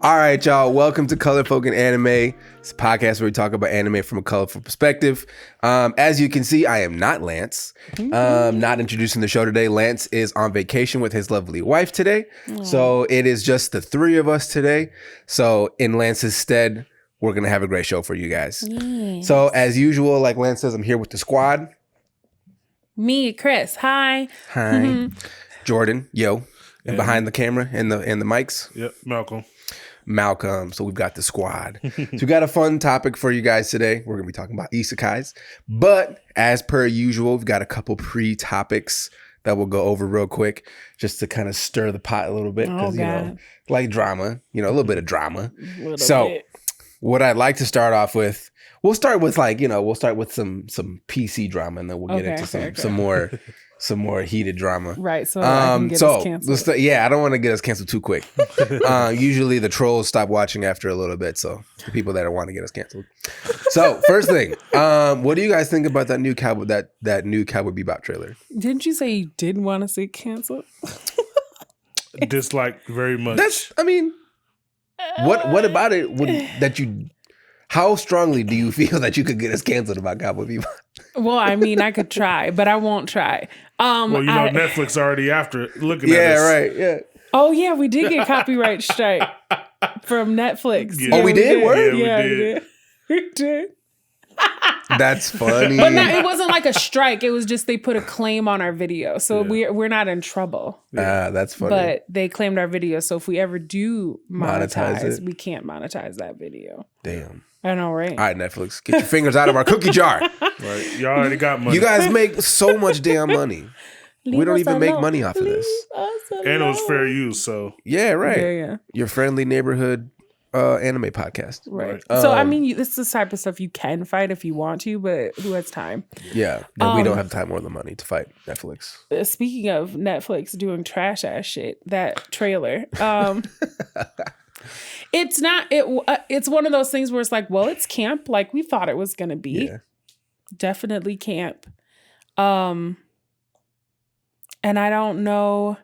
All right, y'all. Welcome to Colorful and Anime. It's a podcast where we talk about anime from a colorful perspective. As you can see, I am not Lance. Not introducing the show today. Lance is on vacation with his lovely wife today. So it is just the three of us today. So in Lance's stead, we're going to have a great show for you guys. Yes. So as usual, like Lance says, I'm here with the squad. Me, Chris. Hi. Hi. Jordan. Yo. And behind the camera and the mics. Yep. Malcolm. So we've got the squad. So we got a fun topic for you guys today. We're going to be talking about isekais. But as per usual, we've got a couple pre-topics that we'll go over real quick just to kind of stir the pot a little bit. Because, like drama, a little bit of drama. What I'd like to start off with, we'll start with some PC drama, and then we'll get into some more heated drama. Right. So I can get us canceled. I don't want to get us canceled too quick. Usually the trolls stop watching after a little bit. So the people that want to get us canceled. So first thing, what do you guys think about that new Cowboy Bebop trailer? Didn't you say you didn't want to see canceled? Dislike very much. What about it how strongly do you feel that you could get us canceled about Cowboy Bebop? Well, I could try, but I won't try. Netflix already after looking at us. Yeah, right. Yeah. Oh, yeah, we did get copyright strike from Netflix. Yeah. Oh, we did? Word? Yeah, we did. That's funny. But it wasn't like a strike. It was just they put a claim on our video. So we're not in trouble. That's funny. But they claimed our video. So if we ever do monetize it, we can't monetize that video. Damn. I know, right? All right, Netflix, get your fingers out of our cookie jar. Right. Y'all already got money. You guys make so much damn money. We don't even make money off of this. And it was fair use, so. Yeah, right. Yeah. Your friendly neighborhood anime podcast. Right. So, this is the type of stuff you can fight if you want to, but who has time? Yeah. No, we don't have time or the money to fight Netflix. Speaking of Netflix doing trash ass shit, that trailer. It's one of those things where it's like, well, it's camp like we thought it was going to be. Yeah. Definitely camp. And I don't know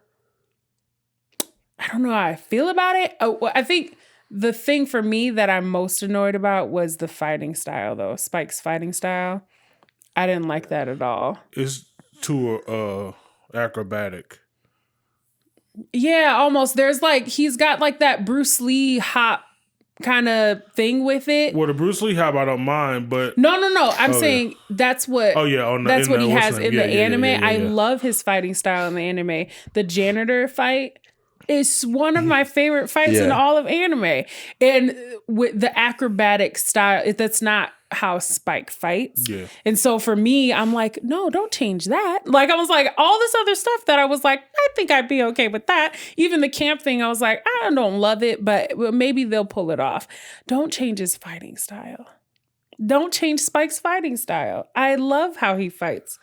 how I feel about it. I think the thing for me that I'm most annoyed about was the fighting style, though. Spike's fighting style. I didn't like that at all. It's too acrobatic. Yeah, almost. There's he's got that Bruce Lee hop kind of thing with it. Well, the Bruce Lee hop I don't mind, but no. I'm saying that's what. Oh yeah, that's what he has in the anime. Yeah. I love his fighting style in the anime. The janitor fight is one of my favorite fights in all of anime, and with the acrobatic style, that's not how Spike fights. Yeah. And so for me, I'm like, no, don't change that. I was like, all this other stuff that I was like, I think I'd be okay with that. Even the camp thing, I was like, I don't love it, but maybe they'll pull it off. Don't change his fighting style. Don't change Spike's fighting style. I love how he fights.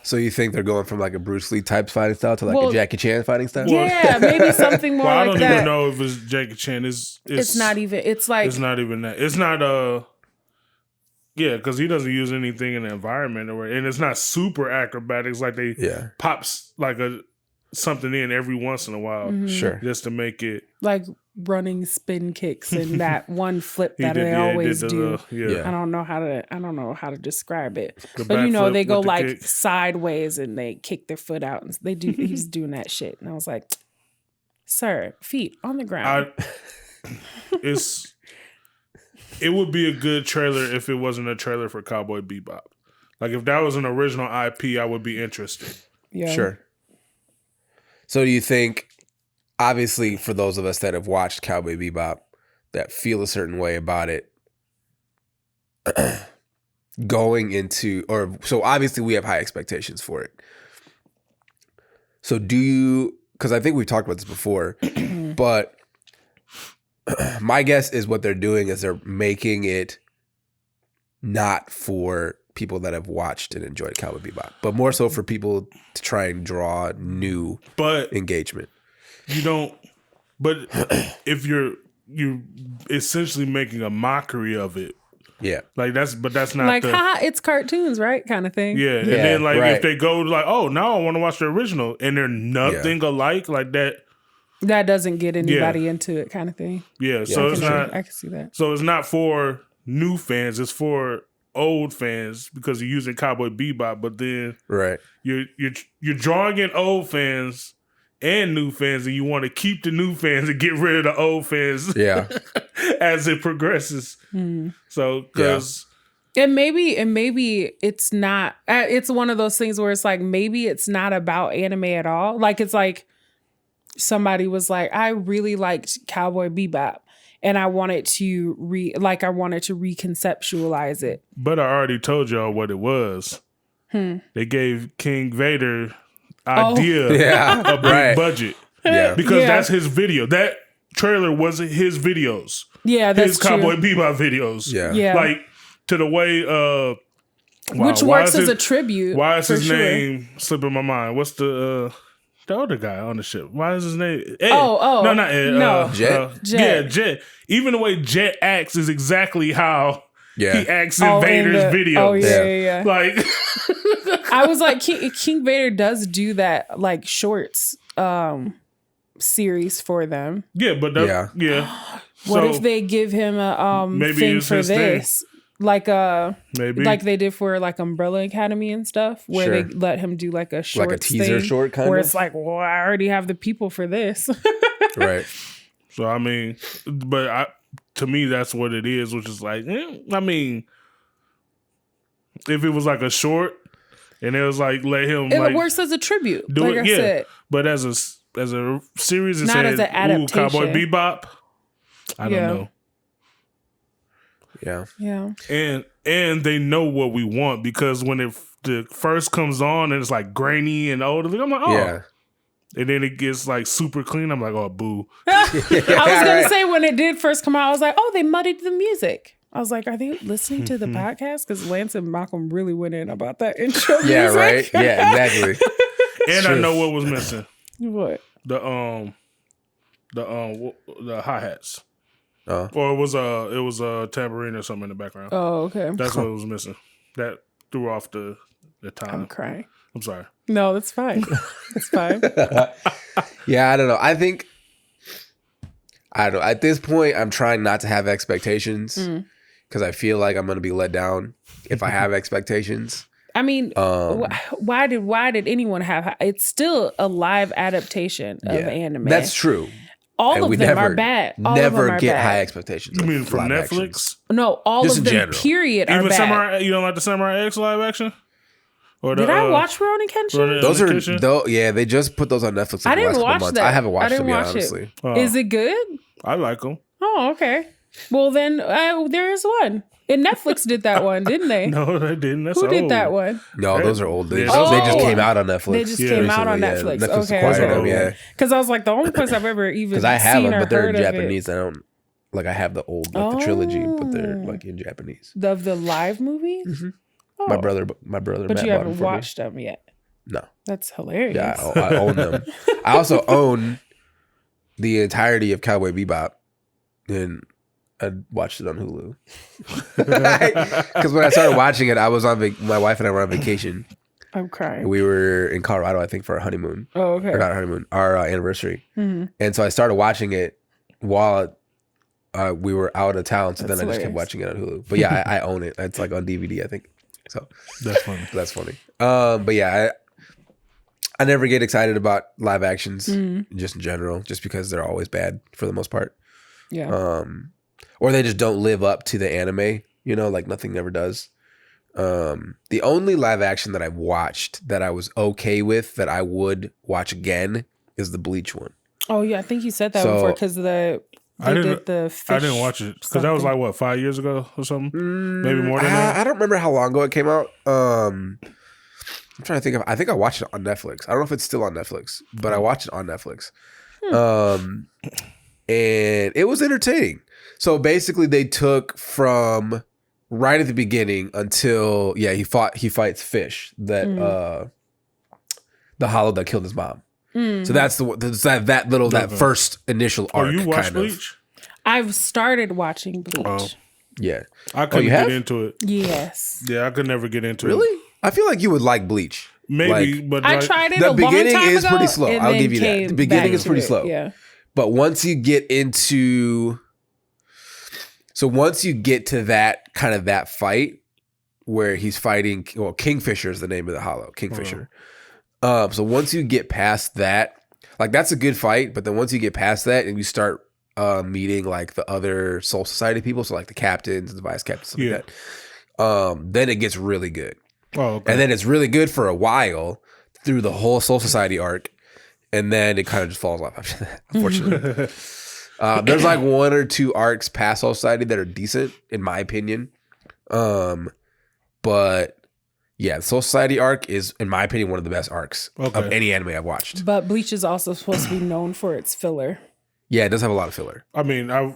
So you think they're going from a Bruce Lee type fighting style to a Jackie Chan fighting style? Yeah, maybe something more I like that. I don't even know if it's Jackie Chan. It's not even. It's not even that. It's not because he doesn't use anything in the environment and it's not super acrobatic. It's like they pops something in every once in a while, sure, just to make it running spin kicks and that one flip that they always do. I don't know how to describe it. But they go sideways and they kick their foot out and he's doing that shit. And I was like, sir, feet on the ground. It would be a good trailer if it wasn't a trailer for Cowboy Bebop. If that was an original IP, I would be interested. Yeah. Sure. So do you think, obviously, for those of us that have watched Cowboy Bebop, that feel a certain way about it, so obviously we have high expectations for it. So do you, because I think we've talked about this before, but my guess is what they're doing is they're making it not for people that have watched and enjoyed Cowboy Bebop, but more so for people to try and draw new engagement. You don't. But if you're essentially making a mockery of it. Yeah. That's not haha, it's cartoons, right? Kind of thing. Yeah. And then if they go oh, now I want to watch the original and they're nothing alike like that. That doesn't get anybody into it, kind of thing. Yeah, so it's not. I can see that. So it's not for new fans. It's for old fans because you're using Cowboy Bebop. But then, right, you're drawing in old fans and new fans, and you want to keep the new fans and get rid of the old fans. Yeah, as it progresses. So because. And maybe it's not. It's one of those things where it's like maybe it's not about anime at all. Like it's like somebody was like, I really liked Cowboy Bebop, and I wanted to reconceptualize it. But I already told y'all what it was. They gave King Vader idea a big budget. Because that's his video. That trailer wasn't his videos. Yeah, that's his Cowboy Bebop videos. Yeah. Like to the way which works as a tribute. Why is his name slipping my mind? What's the other guy on the ship? Why is his name Ed? No, not Ed. No. Jet. Yeah, Jet. Even the way Jet acts is exactly how he acts in Vader's videos. Oh yeah. Like I was like, King Vader does do that like shorts series for them. Yeah, but What if they give him a thing for this? Thing. Like like they did for like Umbrella Academy and stuff, where they let him do like a short, like a teaser thing, short kind where of. it's like, well, I already have the people for this, right? So I mean, but to me, that's what it is, which is like, I mean, if it was like a short, and it was like let him, it works as a tribute. Do like it, I said. But as a series, it not said, as an adaptation. Cowboy Bebop. I don't know. Yeah. And they know what we want because when it first comes on and it's like grainy and old, I'm like, oh. Yeah. And then it gets like super clean. I'm like, oh, boo. I was going to say when it did first come out, I was like, oh, they muddied the music. I was like, are they listening to the podcast? Because Lance and Malcolm really went in about that intro music. Yeah, right? Yeah, exactly. And I know what was missing. What? The hi-hats. Or it was a tambourine or something in the background. Oh, okay. That's what was missing. That threw off the time. I'm crying. I'm sorry. No, that's fine. It's fine. Yeah, I don't know. I don't know. At this point, I'm trying not to have expectations because I feel like I'm going to be let down if I have expectations. I mean, why did anyone have? It's still a live adaptation of anime. That's true. All of them are bad. Never get high expectations. You mean from Netflix? Actions. No, all of them, general. period, are even bad. Samurai, you don't like the Samurai X live action? Or Did I watch Rurouni Kenshin? Those are, they just put those on Netflix. I didn't watch that. I haven't watched them yet, honestly. Is it good? I like them. Oh, okay. Well, then there is one. And Netflix did that one, didn't they? No, they didn't. That's Who old. did that one? No, those are old. They just came out on Netflix. They just came out on Netflix. Netflix Okay. acquired them, Because I was like, the only place I've ever even because I have seen them, but they're in heard of Japanese. I don't like. I have the old the trilogy, but they're like in Japanese. Of the live movies. Mm-hmm. Oh. My brother. But you haven't watched them yet. No, that's hilarious. Yeah, I own them. I also own the entirety of Cowboy Bebop, and I watched it on Hulu. Because when I started watching it, I was on my wife and I were on vacation. I'm crying. We were in Colorado, I think, for our honeymoon. Oh, okay. Or not honeymoon, our anniversary. Mm-hmm. And so I started watching it while we were out of town. So That's then I just kept watching it on Hulu. But yeah, I own it. It's like on DVD, I think. So that's funny. That's funny. But yeah, I never get excited about live actions, just in general, just because they're always bad for the most part. Yeah. Or they just don't live up to the anime, like nothing ever does. The only live action that I've watched that I was okay with that I would watch again is the Bleach one. Oh yeah, I think you said that before because I didn't watch it because that was like what 5 years ago or something, maybe more than that. I don't remember how long ago it came out. I'm trying to think of. I think I watched it on Netflix. I don't know if it's still on Netflix, but I watched it on Netflix. And it was entertaining. So basically, they took from right at the beginning until he fights Fish that the Hollow that killed his mom. So that's that first initial arc. You watched kind Bleach? I've started watching Bleach. Oh. Yeah, I couldn't get into it. Yes. Yeah, I could never get into it. Really? I feel like you would like Bleach. Maybe, but I tried it the a long beginning time is ago, pretty slow. I'll give you that. The beginning is pretty slow. Yeah. But once you get to that kind of that fight where he's fighting, well, Kingfisher is the name of the hollow, Kingfisher. So once you get past that, like that's a good fight, but then once you get past that and you start meeting like the other Soul Society people, so like the captains and the vice captains, stuff like that, then it gets really good. Oh, okay. And then it's really good for a while through the whole Soul Society arc, and then it kind of just falls off after that, unfortunately. There's like 1 or 2 arcs past Soul Society that are decent, in my opinion. But yeah, the Soul Society arc is, in my opinion, one of the best arcs of any anime I've watched. But Bleach is also supposed to be known for its filler. Yeah, it does have a lot of filler. I mean, I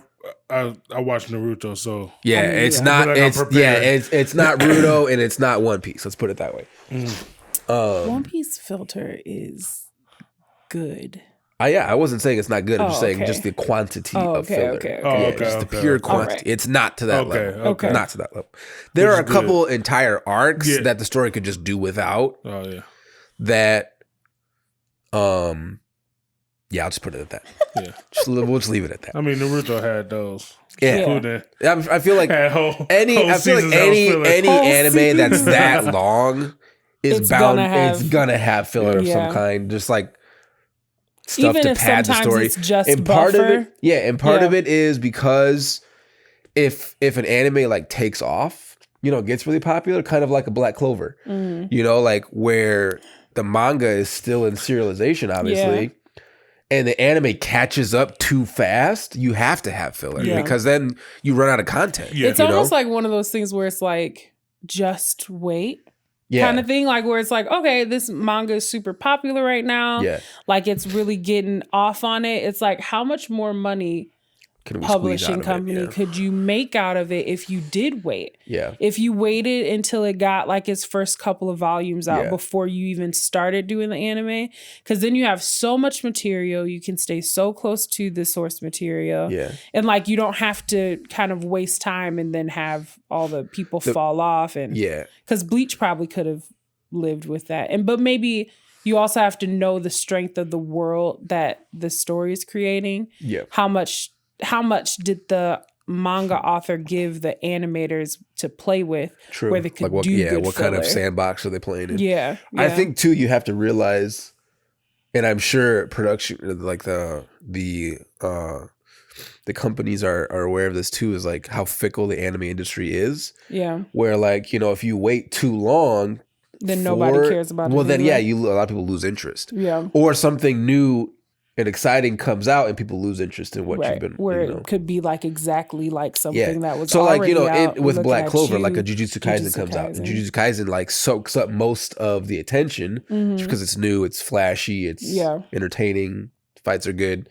watched Naruto, so yeah, it's not not Naruto and it's not One Piece. Let's put it that way. One Piece filter is good. I wasn't saying it's not good. I'm just saying just the quantity of filler. Just the pure quantity. Right. It's not to that level. Okay. Not to that level. There are a couple entire arcs that the story could just do without. Oh yeah. That yeah, I'll just put it at that. Yeah. We'll just leave it at that. I mean, Naruto had those. Yeah. I feel like any anime that's that long is gonna have filler of some kind. Just like stuff even to pad the story. It's just and part of it is because if an anime like takes off, gets really popular, kind of like a Black Clover, like where the manga is still in serialization, obviously, and the anime catches up too fast, you have to have filler because then you run out of content. Yeah. It's almost like one of those things where it's like, just wait. Kind of thing, like where it's like, okay, this manga is super popular right now. Yeah. Like it's really getting off on it. It's like, how much more money publishing company could you make out of it if you did wait? Yeah. If you waited until it got like its first couple of volumes out before you even started doing the anime. Because then you have so much material. You can stay so close to the source material. Yeah. And like you don't have to kind of waste time and then have all the people fall off. And because Bleach probably could have lived with that. But maybe you also have to know the strength of the world that the story is creating. Yeah. How much did the manga author give the animators to play with? True. Where they could what kind of sandbox are they playing in? Yeah. I think too, you have to realize, and I'm sure production, like the companies are aware of this too, is like how fickle the anime industry is. Yeah. Where like, if you wait too long, then nobody cares about it. Well, then a lot of people lose interest. Yeah. Or something new and exciting comes out and people lose interest in what you've been where it could be like exactly like something that was already out with Black Clover, like a Jujutsu Kaisen comes out and Jujutsu Kaisen like soaks up most of the attention just because it's new, it's flashy, it's entertaining, fights are good.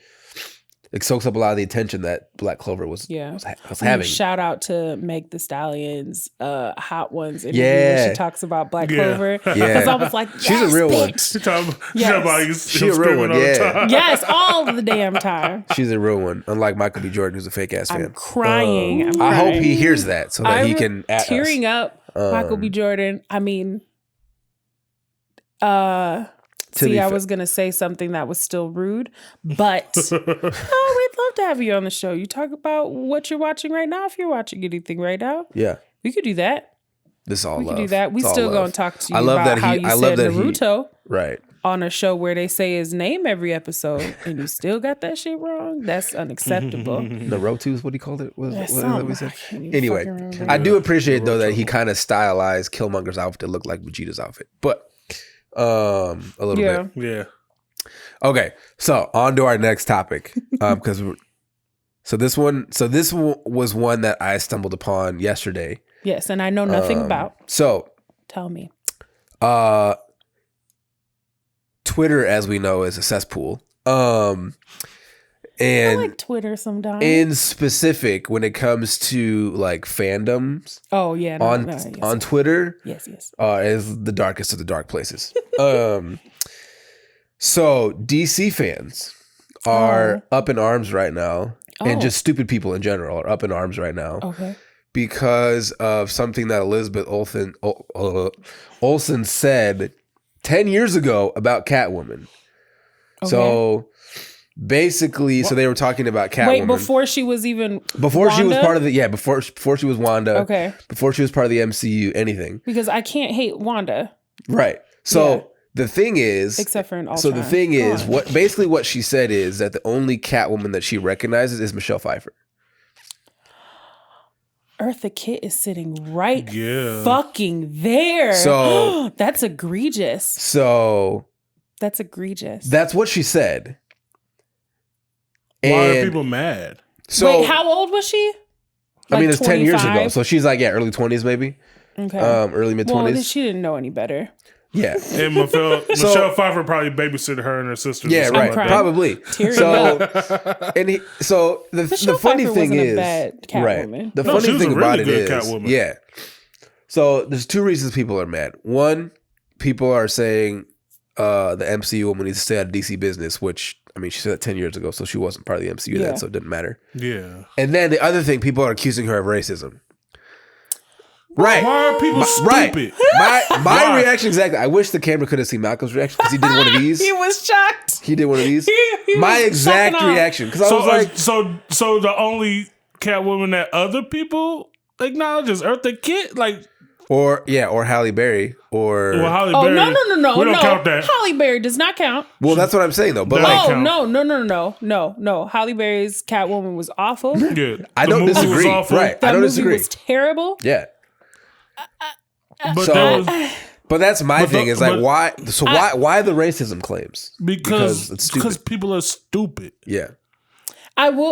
It soaks up a lot of the attention that Black Clover was having. Shout out to Meg the Stallion's Hot Ones interview where she talks about Black Clover. Because I was like, she's a real one. She's a real one. Yes, all the damn time. She's a real one. Unlike Michael B. Jordan, who's a fake ass fan. I'm crying. I hope he hears that so that he can tearing up. Michael B. Jordan. I mean, I was going to say something that was still rude, but we'd love to have you on the show. You talk about what you're watching right now. If you're watching anything right now, we could do that. This is all we love. We could do that. We still going to talk to you about how you said Naruto right on a show where they say his name every episode and you still got that shit wrong. That's unacceptable. Naruto is what he called it. What we said? Anyway, I do appreciate though that he kind of stylized Killmonger's outfit to look like Vegeta's outfit, but. A little bit. Yeah. Okay. So on to our next topic. Because this was one that I stumbled upon yesterday. Yes, and I know nothing about. So tell me. Twitter, as we know, is a cesspool. And I like Twitter sometimes. In specific, when it comes to like fandoms, on Twitter, yes, is the darkest of the dark places. So DC fans are up in arms right now, and just stupid people in general are up in arms right now. Okay. Because of something that Elizabeth Olsen said 10 years ago about Catwoman. Okay. So Basically, so they were talking about Catwoman. Wait, before she was even before Wanda? she was part of the before she was Wanda. Okay. Before she was part of the MCU, anything. Because I can't hate Wanda. Right. So the thing is, except for an Ultron. So the thing is, what she said is that the only Catwoman that she recognizes is Michelle Pfeiffer. Eartha Kitt is sitting right fucking there. So that's egregious. So that's egregious. That's what she said. Why are people mad? So, wait, how old was she? I mean, it's 10 years ago. So she's like, early 20s maybe. Okay. Early mid 20s. Well, she didn't know any better. Yeah. And Michelle Pfeiffer probably babysitted her and her sisters. Yeah, right. Probably. So the funny thing is, right. The funny thing about it is, Catwoman. So there's two reasons people are mad. One, people are saying the MCU woman needs to stay out of DC business, which, I mean, she said that 10 years ago, so she wasn't part of the MCU then, so it didn't matter. Yeah. And then the other thing, people are accusing her of racism. Right. Why are people stupid? My reaction, exactly. I wish the camera could have seen Malcolm's reaction because he did one of these. He was shocked. He did one of these. My exact reaction. Because I was like... So the only Catwoman that other people acknowledge is Eartha Kitt? Like... Or Halle Berry. Halle Berry. No. We don't count that. Halle Berry does not count. Well, that's what I'm saying, though. But No. Halle Berry's Catwoman was awful. Yeah. I don't disagree. Right. I don't disagree. Was terrible. Yeah. But that's my thing. Is like why? So why the racism claims? Because people are stupid. Yeah. It's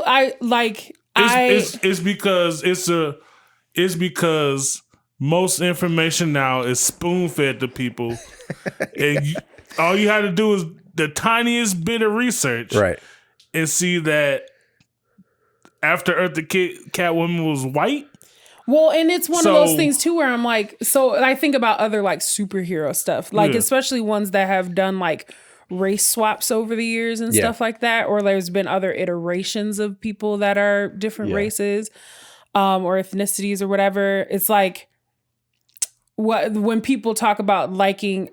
because most information now is spoon fed to people, and all you had to do is the tiniest bit of research, right, and see that after Eartha Kitt, Catwoman was white. Well, and it's one of those things too where I'm like, so I think about other like superhero stuff, like especially ones that have done like race swaps over the years and stuff like that, or there's been other iterations of people that are different races or ethnicities or whatever. It's like when people talk about liking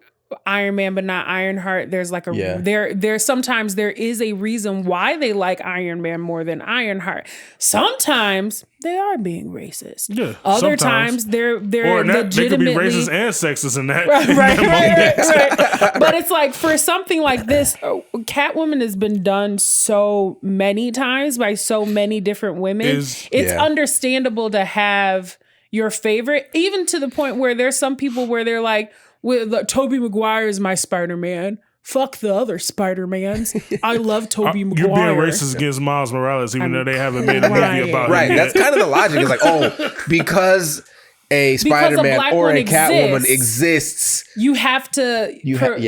Iron Man but not Ironheart, there's like there's sometimes there is a reason why they like Iron Man more than Ironheart. Sometimes they are being racist. Yeah. Other times they're legitimately, they could be racist and sexist in that. Right. But it's like for something like this, Catwoman has been done so many times by so many different women. It's understandable to have your favorite, even to the point where there's some people where they're like, Tobey Maguire is my Spider-Man. Fuck the other Spider-Mans. I love Tobey Maguire. You're being racist against Miles Morales, even though they haven't made a movie about him. Right. That's kind of the logic. It's like, because a Spider-Man or a Catwoman exists, you have to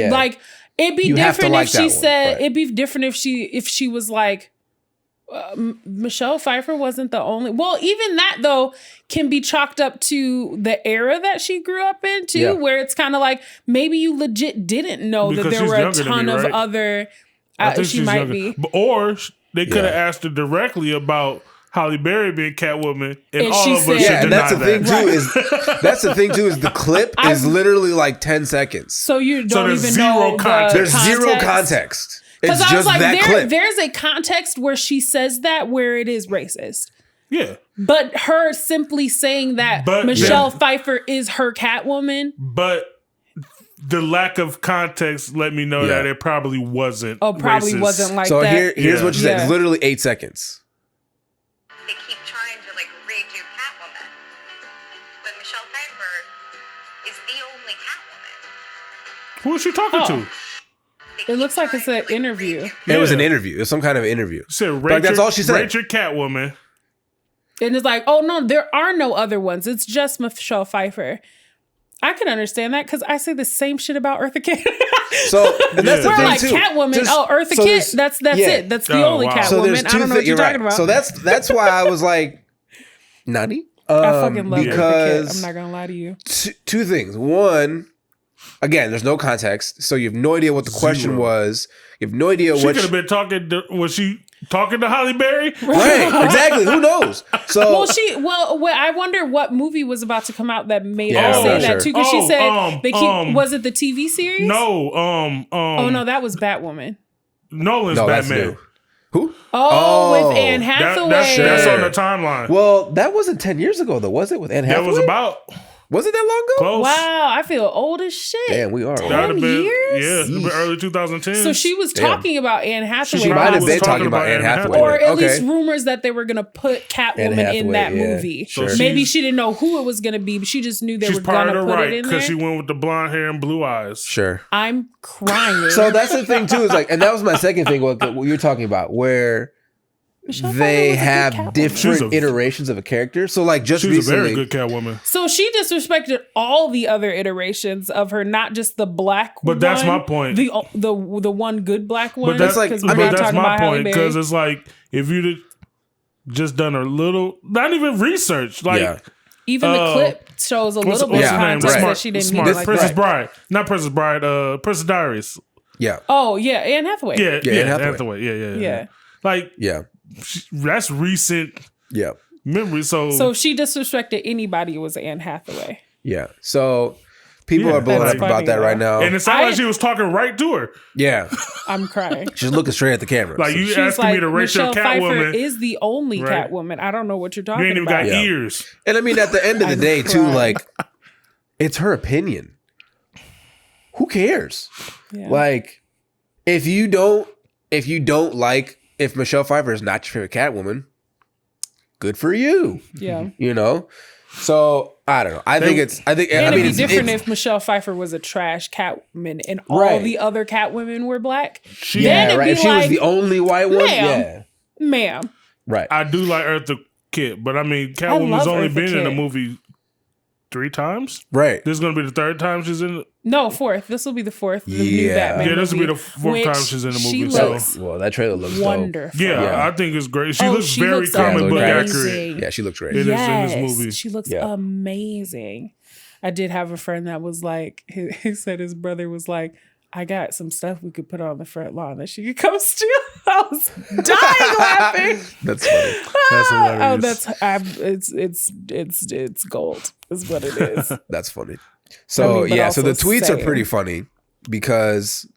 like. It'd be different if she said. It'd be different if she was like, Michelle Pfeiffer wasn't the only. Well, even that though can be chalked up to the era that she grew up in too, where it's kind of like maybe you legit didn't know because that there were a ton of other. She might be, or they could have asked her directly about Halle Berry being Catwoman, and all of us should deny that's the thing too. That's the thing too. Is the clip is literally like 10 seconds, so you don't even know there's zero context. Because I was like, there's a context where she says that where it is racist. Yeah. But her simply saying that Michelle Pfeiffer is her Catwoman. But the lack of context let me know that it probably wasn't racist. Wasn't like so that. So here's what she said. It's literally 8 seconds. They keep trying to like redo Catwoman. But Michelle Pfeiffer is the only Catwoman. Who is she talking to? It looks like it's an interview. It was an interview. It was some kind of interview. Like that's all she said. Rate your Catwoman. And it's like, oh no, there are no other ones. It's just Michelle Pfeiffer. I can understand that because I say the same shit about Eartha Kitt. So and that's the thing like too. Catwoman. Eartha Kitt. That's it. That's the only Catwoman. So I don't know what you're talking about. So that's why I was like, Nani? I fucking love Eartha Kitt. I'm not gonna lie to you. Two things. One. Again, there's no context, so you have no idea what the question was. You have no idea she could have been talking. Was she talking to Halle Berry? Right, exactly. Who knows? So, I wonder what movie was about to come out that made her say that too. Because she said was it the TV series? No. Oh no, that was Batwoman. Nolan's Batman. That's new. Who? With Anne Hathaway. That's on the timeline. Well, that wasn't 10 years ago, though, was it? With Anne Hathaway? That was about. Was it that long ago? Close. Wow, I feel old as shit. Damn, we are. 10 years? Yeah, it's been early 2010s. So she was talking about Anne Hathaway. She might have been talking about Anne Hathaway. Or at least rumors that they were going to put Catwoman in that movie. Sure. Maybe she didn't know who it was going to be, but she just knew they were going to put it in there. Because she went with the blonde hair and blue eyes. Sure. I'm crying. So that's the thing, too. Is like, and that was my second thing, what you're talking about, where they have different iterations of a character. So like just recently, recently, a very good Catwoman. So she disrespected all the other iterations of her, not just the black one. But that's my point. The one good black one. But that's like, that's my point, because it's like if you'd just done a little, not even research, like even the clip shows a little bit of context that she didn't mean like Princess Bride, not Princess Bride, Princess Diaries. Yeah. Oh yeah, Anne Hathaway. Yeah, Anne Hathaway. Yeah. Like that's recent memory. So she disrespected anybody who was Anne Hathaway. Yeah. So people are blowing up about that right now. And it sounded like she was talking right to her. Yeah. I'm crying. She's looking straight at the camera. Like you asking me to rate your Catwoman. Pfeiffer is the only Catwoman. I don't know what you're talking about. You ain't even got ears. And I mean, at the end of the day, too, like it's her opinion. Who cares? Yeah. Like if Michelle Pfeiffer is not your favorite Catwoman, good for you. Yeah. You know? So, I don't know. It'd be different if Michelle Pfeiffer was a trash Catwoman and all the other Catwomen were black. If she was the only white one, ma'am. Right. I do like Eartha Kitt, but I mean, Catwoman's only been in a movie 3 times. Right. This is going to be the 3rd time she's in it. No, 4th. This will be the 4th. The new Batman. Yeah, this will be the 4th time she's in the movie. Well, that trailer looks wonderful. Yeah, I think it's great. She looks very comic book accurate. Yeah, she looks great. In this movie. She looks amazing. I did have a friend that was like, he said his brother was like, I got some stuff we could put on the front lawn that she could come steal. I was dying laughing. That's funny. That's hilarious. It's gold is what it is. That's funny. So so the tweets are pretty funny because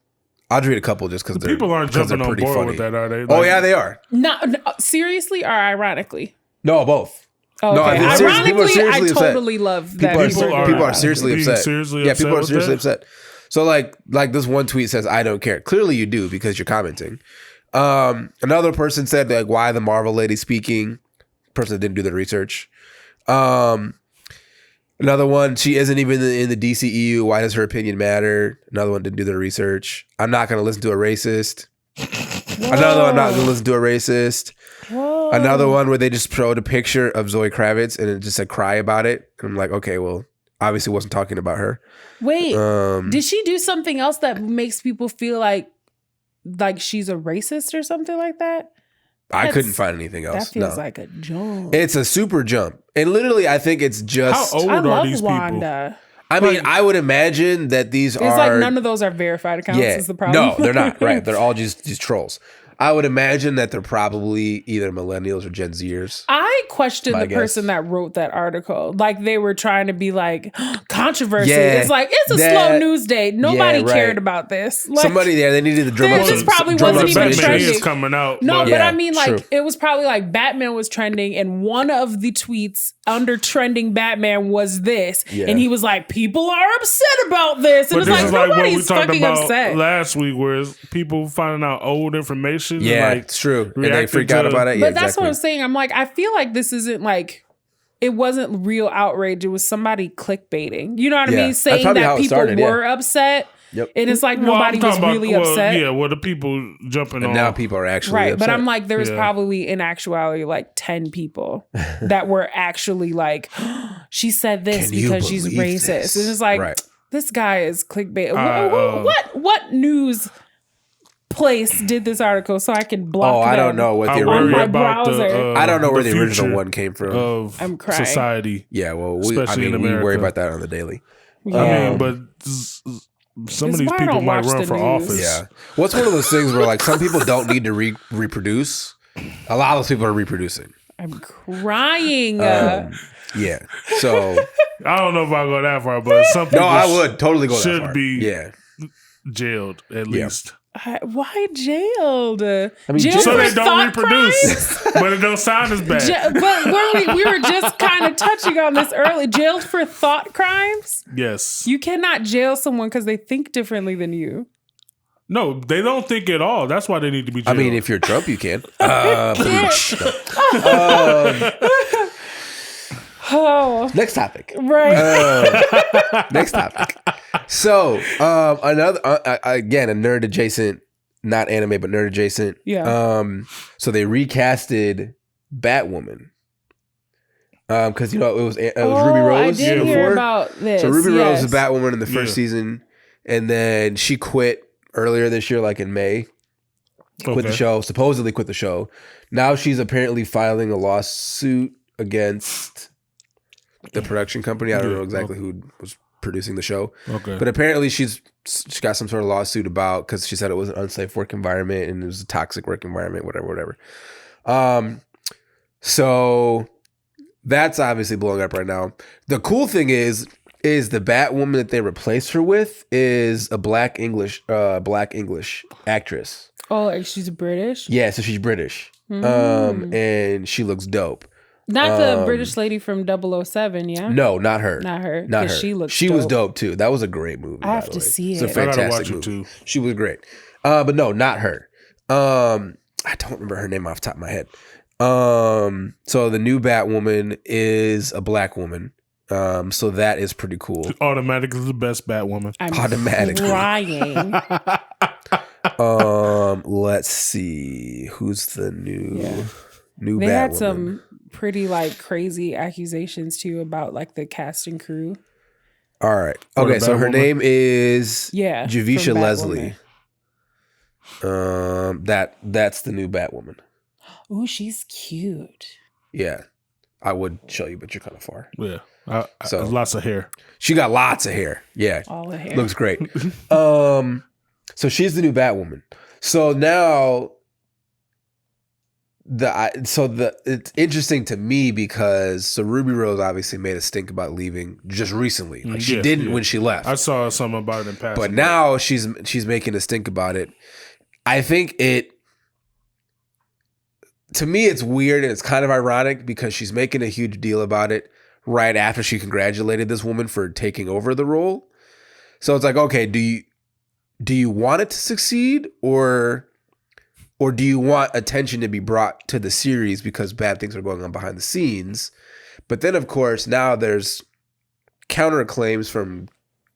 I'll read a couple just because people aren't jumping on board with that, are they? Oh yeah, they are. No, seriously or ironically? No, both. Oh, okay. No, ironically, I totally love that. People are seriously upset. People are seriously upset. So like this one tweet says, "I don't care." Clearly you do because you're commenting. Another person said like, "Why the Marvel lady speaking?" Person that didn't do the research. Another one, she isn't even in the DCEU. Why does her opinion matter? Another one didn't do their research. I'm not going to listen to a racist. Another one, I'm not going to listen to a racist. Whoa. Another one where they just showed a picture of Zoe Kravitz and it just said cry about it. And I'm like, okay, well, obviously wasn't talking about her. Wait, did she do something else that makes people feel like she's a racist or something like that? I couldn't find anything else. That feels like a jump. It's a super jump. And literally, I think it's just... How old are these Wanda. people? I mean, I would imagine that these are... It's like none of those are verified accounts is the problem. No, they're not. Right. They're all just trolls. I would imagine that they're probably either millennials or Gen Zers. I questioned the person that wrote that article. Like they were trying to be like controversy. Yeah, it's like it's a slow news day. Nobody cared about this. Like, somebody there, they needed to drum up. This probably wasn't even trending. Coming out. No, but I mean, like it was probably like Batman was trending, and one of the tweets under trending Batman was this, and he was like, "People are upset about this," and but it's this like is nobody's what we fucking talked about upset. Last week, where people finding out old information. Yeah, and it's true. And they freak out about it. But that's what I'm saying. I'm like, I feel like this isn't like, it wasn't real outrage. It was somebody clickbaiting. You know what I mean? Saying that people were upset. Yep. And it's like nobody was really upset. Yeah, well, the people jumping on. Now people are actually upset. But I'm like, there was probably in actuality like 10 people that were actually like, she said this because she's racist. And it's like, this guy is clickbait. What news place did this article so I can block them? I don't know what the original browser. I don't know where the original one came from. I'm crying. Society. Yeah, well, we worry about that on the daily. Yeah. I mean, but some of these people might run for office. Yeah. What's one of those things where like some people don't need to reproduce? A lot of those people are reproducing. I'm crying. Yeah. So I don't know if I'll go that far, but some people I would totally go that far. Should be jailed at least. Why jailed? I mean, jailed so for they don't thought reproduce, crimes? but it don't sound as bad. But we were just kind of touching on this early. Jailed for thought crimes? Yes. You cannot jail someone because they think differently than you. No, they don't think at all. That's why they need to be jailed. I mean, if you're Trump, you can. Next topic. Right. Next topic. So, another again, a nerd adjacent, not anime, but nerd adjacent. Yeah. So they recasted Batwoman. Because it was Ruby Rose. I did hear about this. So Ruby Rose was Batwoman in the first season, and then she quit earlier this year, like in May. Quit the show. Supposedly quit the show. Now she's apparently filing a lawsuit against the production company. I don't know exactly who was producing the show. Okay. But apparently she got some sort of lawsuit about, because she said it was an unsafe work environment and it was a toxic work environment, whatever. So that's obviously blowing up right now. The cool thing is the Batwoman that they replaced her with is a black English actress. Oh, she's British? Yeah, so she's British. And she looks dope. Not the British lady from 007, yeah? No, not her. Not her. Not her. She was dope too. That was a great movie. I have to see it. It's a fantastic movie. She was great. But no, not her. I don't remember her name off the top of my head. So the new Batwoman is a black woman. So that is pretty cool. Automatically the best Batwoman. I'm automatically crying. Let's see. Who's the new They Batwoman? had some pretty like crazy accusations too about like the cast and crew. All right. Okay, so her name is Javisha Leslie. That's the new Batwoman. Oh, she's cute. Yeah. I would show you, but you're kind of far. Yeah. So lots of hair. She got lots of hair. Yeah. All the hair. Looks great. So she's the new Batwoman. So now it's interesting to me because Ruby Rose obviously made a stink about leaving just recently. Like she didn't when she left. I saw something about it in passing. But now she's making a stink about it. I think to me it's weird and it's kind of ironic because she's making a huge deal about it right after she congratulated this woman for taking over the role. So it's like, okay, do you want it to succeed or do you want attention to be brought to the series because bad things are going on behind the scenes? But then, of course, now there's counterclaims from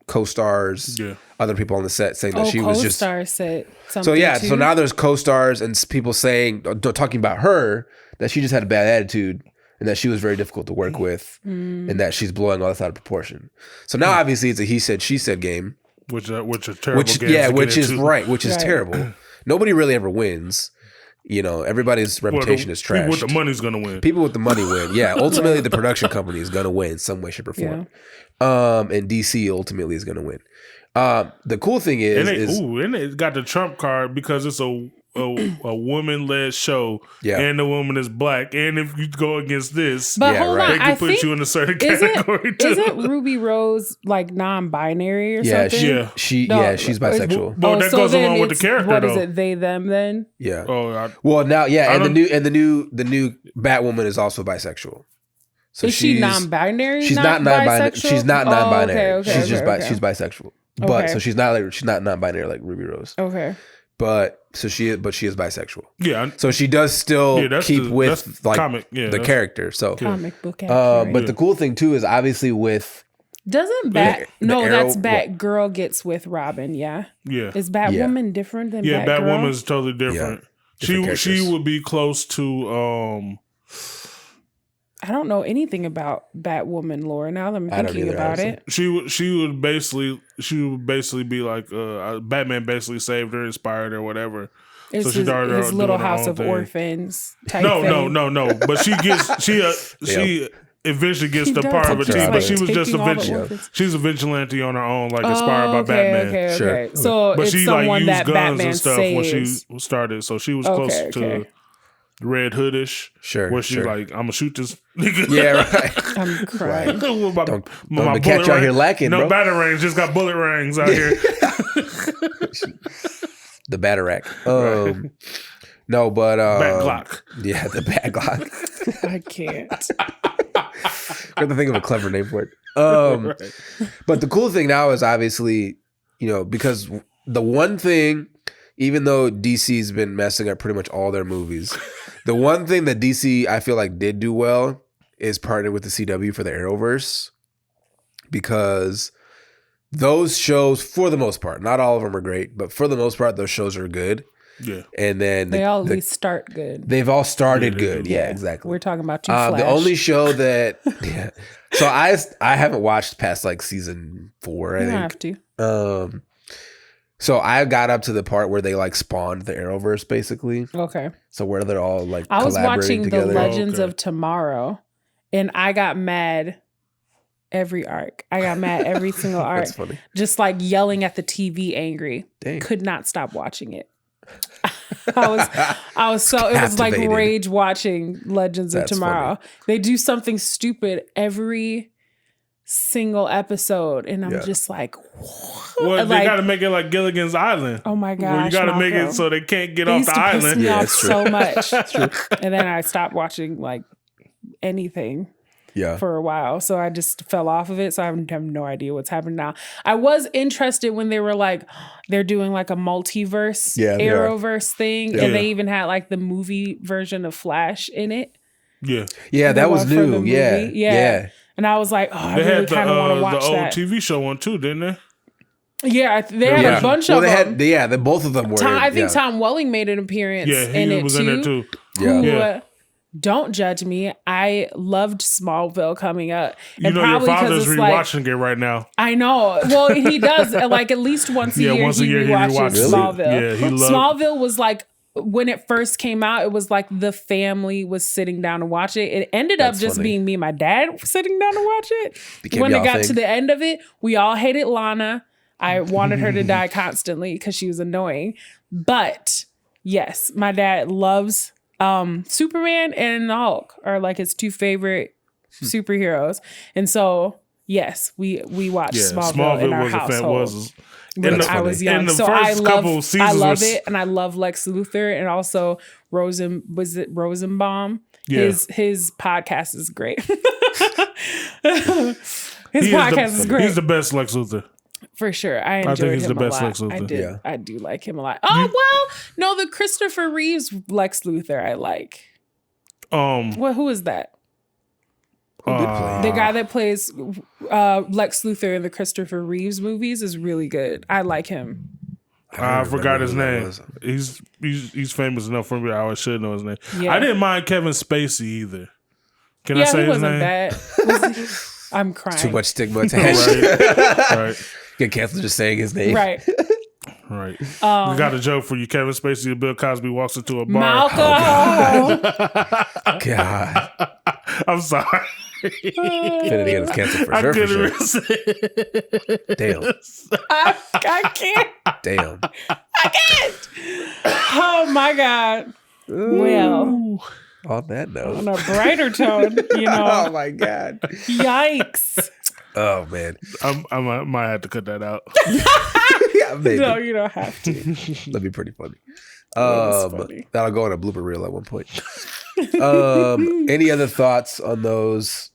co-stars, other people on the set saying that she was just... co-stars said something too. So now there's co-stars and people talking about her, that she just had a bad attitude and that she was very difficult to work with and that she's blowing all this out of proportion. So now obviously it's a he said, she said game. Which are terrible games. Which is terrible. Nobody really ever wins. Everybody's reputation is trashed. People with the money's going to win. People with the money win. Yeah, ultimately the production company is going to win in some way, shape, or form. And DC ultimately is going to win. The cool thing is... And it got the trump card because it's a woman-led show and the woman is black. And if you go against this, but hold on, they can put you in a certain category too. Isn't Ruby Rose like non-binary or something? She's bisexual. Well, that goes along with the character. What is it? They, them, then? Yeah. And the new Batwoman is also bisexual. So is she non-binary? She's not non-binary. She's not non-binary. Okay, she's bisexual. But so she's not non-binary like Ruby Rose. Okay. But she is bisexual. Yeah. So she does still keep with like comic, the character. So comic book accurate. But the cool thing too is obviously with doesn't that's Batgirl gets with Robin, yeah. Yeah. Is Batwoman different than Batgirl? Yeah, Batwoman is totally different. She would be close to I don't know anything about Batwoman lore. Now that I'm thinking about it, she would basically be like Batman basically saved her, inspired her, whatever. It's so she started his little house of orphans type thing. No. But she eventually gets the part of a team, but she was just she's a vigilante on her own, like inspired by Batman. Okay. Sure. So but it's she someone like used that guns Batman and stuff saves. when she started, so she was close to Red Hoodish, where she's like, I'm gonna shoot this nigga. Yeah, right. I'm crying. Don't catch you out here lacking, no bro. battle rings, just got bullet rings out here. The Batterack. No, but Bat Glock. Yeah, the Bat Glock. I can't. I have to think of a clever name for it. But the cool thing now is obviously, because the one thing, even though DC's been messing up pretty much all their movies, the one thing that DC I feel like did do well is partner with the CW for the Arrowverse, because those shows, for the most part, not all of them are great, but for the most part, those shows are good. Yeah. And then they all at least start good. They've all started good. Yeah, exactly. We're talking about Flash. The only show that so I haven't watched past like season 4, I think. Have to. So I got up to the part where they like spawned the Arrowverse basically. Okay. So where they're all like I was watching together. The Legends of Tomorrow, and I got mad every arc. I got mad every single arc. That's funny. Just like yelling at the TV angry. Dang. Could not stop watching it. I was so, it was like Captivated. rage watching Legends of Tomorrow. Funny. They do something stupid every single episode, and I'm just like, what? Well, they got to make it like Gilligan's Island. Oh my gosh. Well, you got to make Malcolm. it so they can't get They off used the to piss island. me off that's true. so much. And then I stopped watching like anything for a while. So I just fell off of it. So I have no idea what's happening now. I was interested when they were like, they're doing like a multiverse, Arrowverse thing. Yeah. And they even had like the movie version of Flash in it. Yeah. Yeah, that was new. Yeah. And I was like, oh, I They really had kind of want to watch the old that. TV show one too, didn't they? Yeah, they had a bunch of them. The both of them were. I think Tom Welling made an appearance in it was too. in there too. Who, don't judge me. I loved Smallville coming up. And your father's rewatching it right now. I know. Well, he does like at least once a year. Once a year he rewatches Smallville. Yeah, he loved Smallville was like, when it first came out, it was like the family was sitting down to watch it. It ended up just being me and my dad sitting down to watch it. When it got to the end of it, we all hated Lana. I wanted her to die constantly because she was annoying. But yes, my dad loves Superman and the Hulk are like his two favorite superheroes. And so, yes, we watched Smallville in our household. When I was young. So I love it, and I love Lex Luthor, and also Rosenbaum. Yeah. His podcast is great. His podcast is great. He's the best Lex Luthor. For sure. I enjoyed think he's him the best a lot. Lex Luthor. I did. Yeah. I do like him a lot. Oh, well, no, the Christopher Reeves Lex Luthor I like. Who is that? The guy that plays Lex Luthor in the Christopher Reeves movies is really good. I like him. I forgot his name. He's famous enough for me. I should know his name. Yeah. I didn't mind Kevin Spacey either. Can I say he his wasn't name? bad. I'm crying. Too much stigma attached. Right. Get canceled just saying his name. Right. Right. We got a joke for you. Kevin Spacey and Bill Cosby walks into a bar. Malcolm. God. I'm sorry. Finity is canceled for sure. Damn. I can't. Damn. I can't. Oh my God. Well, On that note. on a brighter tone, Oh my God. Yikes. Oh man. I might have to cut that out. Yeah, maybe. No, you don't have to. That'd be pretty funny. Funny. That'll go on a blooper reel at one point. Any other thoughts on those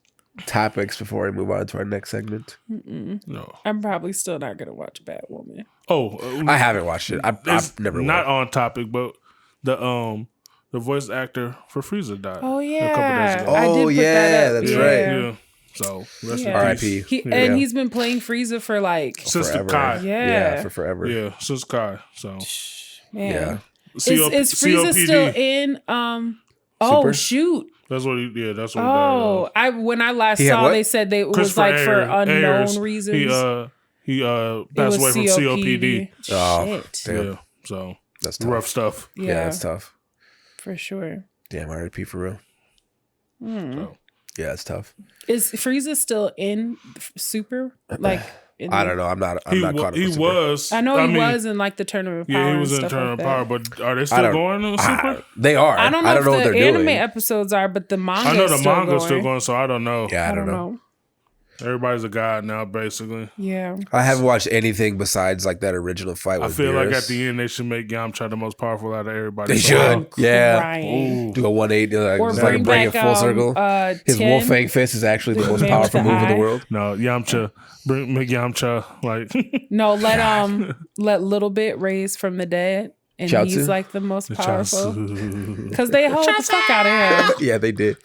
topics before we move on to our next segment? No. I'm probably still not going to watch Batwoman. I haven't watched it. I've never not watched. on topic, but the voice actor for Frieza died. Oh, yeah. A couple days ago. I did put that up. That's Yeah. right. Yeah. So rest in R.I.P. peace. And he's been playing Frieza for like Since the Forever. Kai. Yeah. For forever. Yeah, since Kai. So man. Yeah. Is Frieza COPD. still in Super? Shoot. That's what he died. Oh, when I last He had saw what? they said it was like for unknown reasons. He It passed away was from COPD. Oh, Shit. damn. Yeah. So That's tough. rough stuff. Yeah, that's tough. For sure. Damn, R.I.P. for real. So. Yeah, it's tough. Is Frieza still in Super? Like I don't know. I'm not caught up. He with Super. was. I know he was in like the Tournament of Power. Yeah, he was and in stuff Tournament like of Power, that. but are they still going on Super? They are. I don't know if what the they're anime doing. episodes are, but the manga. I know the still manga's going. still going, so I don't know. Yeah, I don't know. Everybody's a god now, basically. Yeah. I haven't watched anything besides like that original fight. I with feel like Beerus. at the end they should make Yamcha the most powerful out of everybody. They should. Yeah. Do a 180, like, or just like bring it full circle. His Tin. Wolfang fist is actually the most powerful move in the world. No, Yamcha, make Yamcha like. No, let Little Bit raise from the dead. And Chaozu? He's like the most powerful. Because they hold the fuck out of him. Yeah, they did.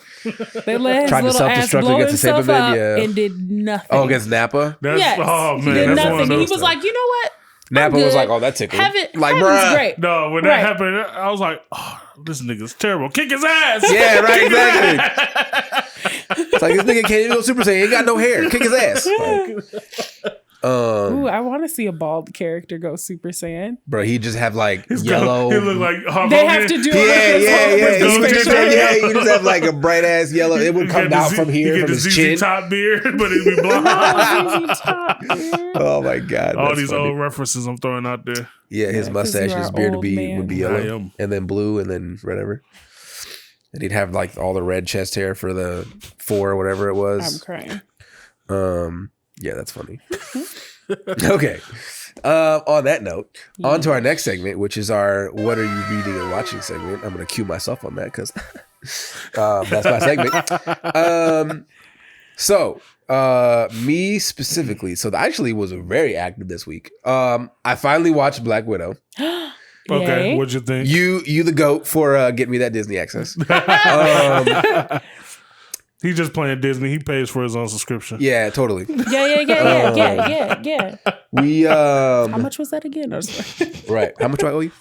They let his Tried to little ass self-destruct blow against the himself Saberman, up yeah. and did nothing. Oh, against Nappa? Yes. Oh, man. He did That's nothing. one of And he those was things. like, you know what? Nappa was like, oh, that tickled. Heaven's great. No, when that happened, I was like, oh, this nigga's terrible. Kick his ass. Yeah, right, exactly. It's like, this nigga can't even go Super Saiyan. He ain't got no hair. Kick his ass. Like, Ooh, I want to see a bald character go Super Saiyan. bro, he just have like yellow. He look like Hulk They Hogan. have to do Yeah, you just have like a bright ass yellow. It would come down from here, from his chin. Top beard, but it'd be blonde. Oh my god! All that's these funny. old references I'm throwing out there. Yeah, his 'cause mustache, you're his an beard old would man. be I yellow, am. and then blue, and then whatever. And he'd have like all the red chest hair for the 4 or whatever it I'm was. crying. Yeah, that's funny. Okay. On that note, on to our next segment, which is our "What are you reading and watching" segment. I'm going to cue myself on that because that's my segment. Me specifically. So I actually was very active this week. I finally watched Black Widow. Okay, Yay. what'd you think? You the GOAT for getting me that Disney access. He's just playing Disney. He pays for his own subscription. Yeah, totally. Yeah. We How much was that again? I was like, right. How much do I owe you?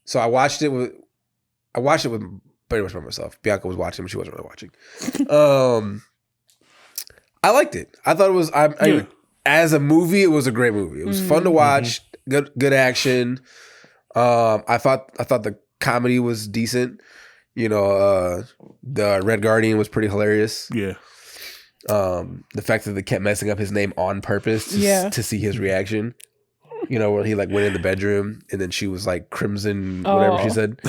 So I watched it with pretty much by myself. Bianca was watching, but she wasn't really watching. I liked it. I thought it was as a movie, it was a great movie. It was fun to watch. Good action. I thought the comedy was decent. You know, the Red Guardian was pretty hilarious. Yeah. The fact that they kept messing up his name on purpose to see his reaction. You know, where he like went in the bedroom and then she was like Crimson, whatever she said.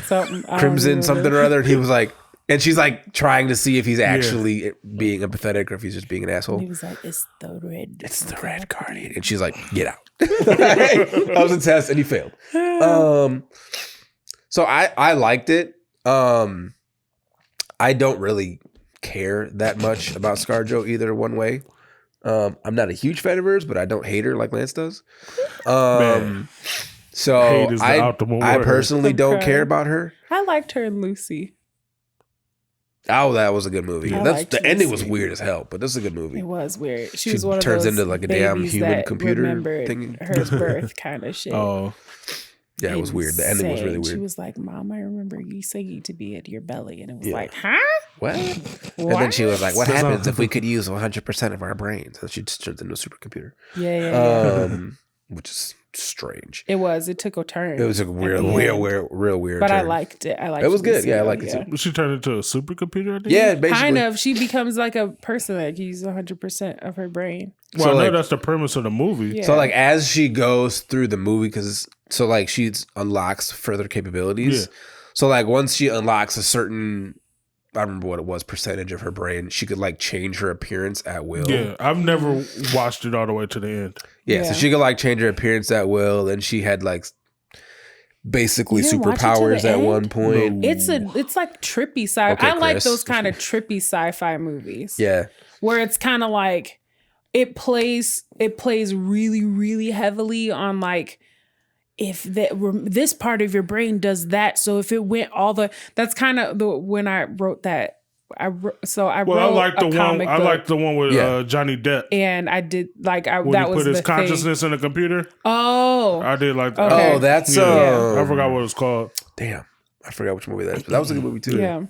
Crimson something or other. And he was like, and she's like trying to see if he's actually being empathetic or if he's just being an asshole. he was like, it's the Red Guardian. And she's like, get out. That was a test and he failed. So I liked it. I don't really care that much about ScarJo either one way. I'm not a huge fan of hers, but I don't hate her like Lance does. So I personally don't care about her. I liked her in Lucy. Oh, that was a good movie. I That's liked the ending was Lucy. weird as hell, but this is a good movie. It was weird. She She was one of turns those into like a damn babies human that computer remembered thing. her birth kind of shit. Oh, Yeah, it was weird. The ending was really Insane. She weird. was like, "Mom, I remember you saying to be at your belly," and it was Yeah. like, "Huh? What? And then she was like, "What happens if we could use 100% of our brains?" And she just turns into a supercomputer. Yeah. Which is strange. It was. It took a turn. It was a real weird. But I turn. liked it. I liked It was good. Lucy, Yeah, I though, liked it too. she turned into a supercomputer. I think? Yeah, basically. Kind of. She becomes like a person that can use 100% of her brain. Well, So, I know like- that's the premise of the movie. Yeah. So like as she goes through the movie, she unlocks further capabilities. Yeah. So like once she unlocks a certain, I don't remember what it was, percentage of her brain, she could like change her appearance at will. Yeah, I've never watched it all the way to the end. Yeah, so she could like change her appearance at will, and she had like basically You didn't watch it to superpowers the at end? one point. It's like trippy sci. Okay, I like Chris. those kind of trippy sci-fi movies. Yeah, Where it's kind of like it plays really, really heavily on like if this part of your brain does that. So if it went that's kind of when I wrote that. I wrote like the one. I like the one with Johnny Depp. And I did like When that he was put his the consciousness thing. in the computer. Oh, I did like that. Okay. Oh, that's I forgot what it was called. Damn, I forgot which movie that is, but that was a good movie too. yeah.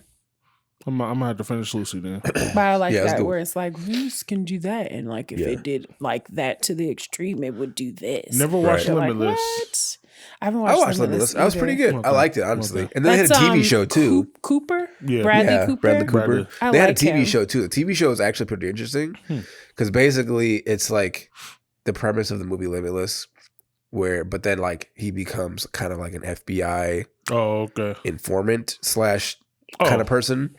I'm gonna have to finish Lucy then. But I like Yeah, it's that good. where it's like Zeus can do that, and like if it did like that to the extreme, it would do this. Never watched You're like, Limitless. what? I haven't I watched watched Limitless. That was pretty either. good. I liked it honestly. Okay. And then they had a That's, TV show too. Cooper, Yeah. Bradley Cooper. Bradley Cooper. Bradley. I They had a like TV him. show too. The TV show is actually pretty interesting because basically it's like the premise of the movie Limitless, but then like he becomes kind of like an FBI Oh, okay. informant / kind of person.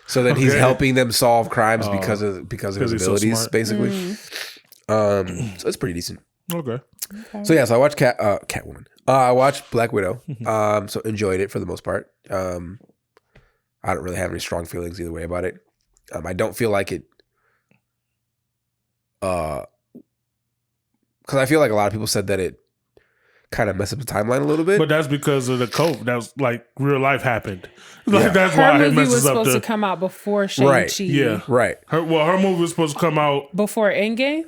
So then he's helping them solve crimes because of his abilities, so basically. So it's pretty decent. Okay. So yeah, so I watched Catwoman. I watched Black Widow. So enjoyed it for the most part. I don't really have any strong feelings either way about it. I don't feel like it. Because I feel like a lot of people said that it kind of messed up the timeline a little bit. But that's because of the COVID. That was like real life happened. Like that's her why it movie messes was up supposed to come out before Shang-Chi. Right. Yeah. Right. Her movie was supposed to come out before Endgame.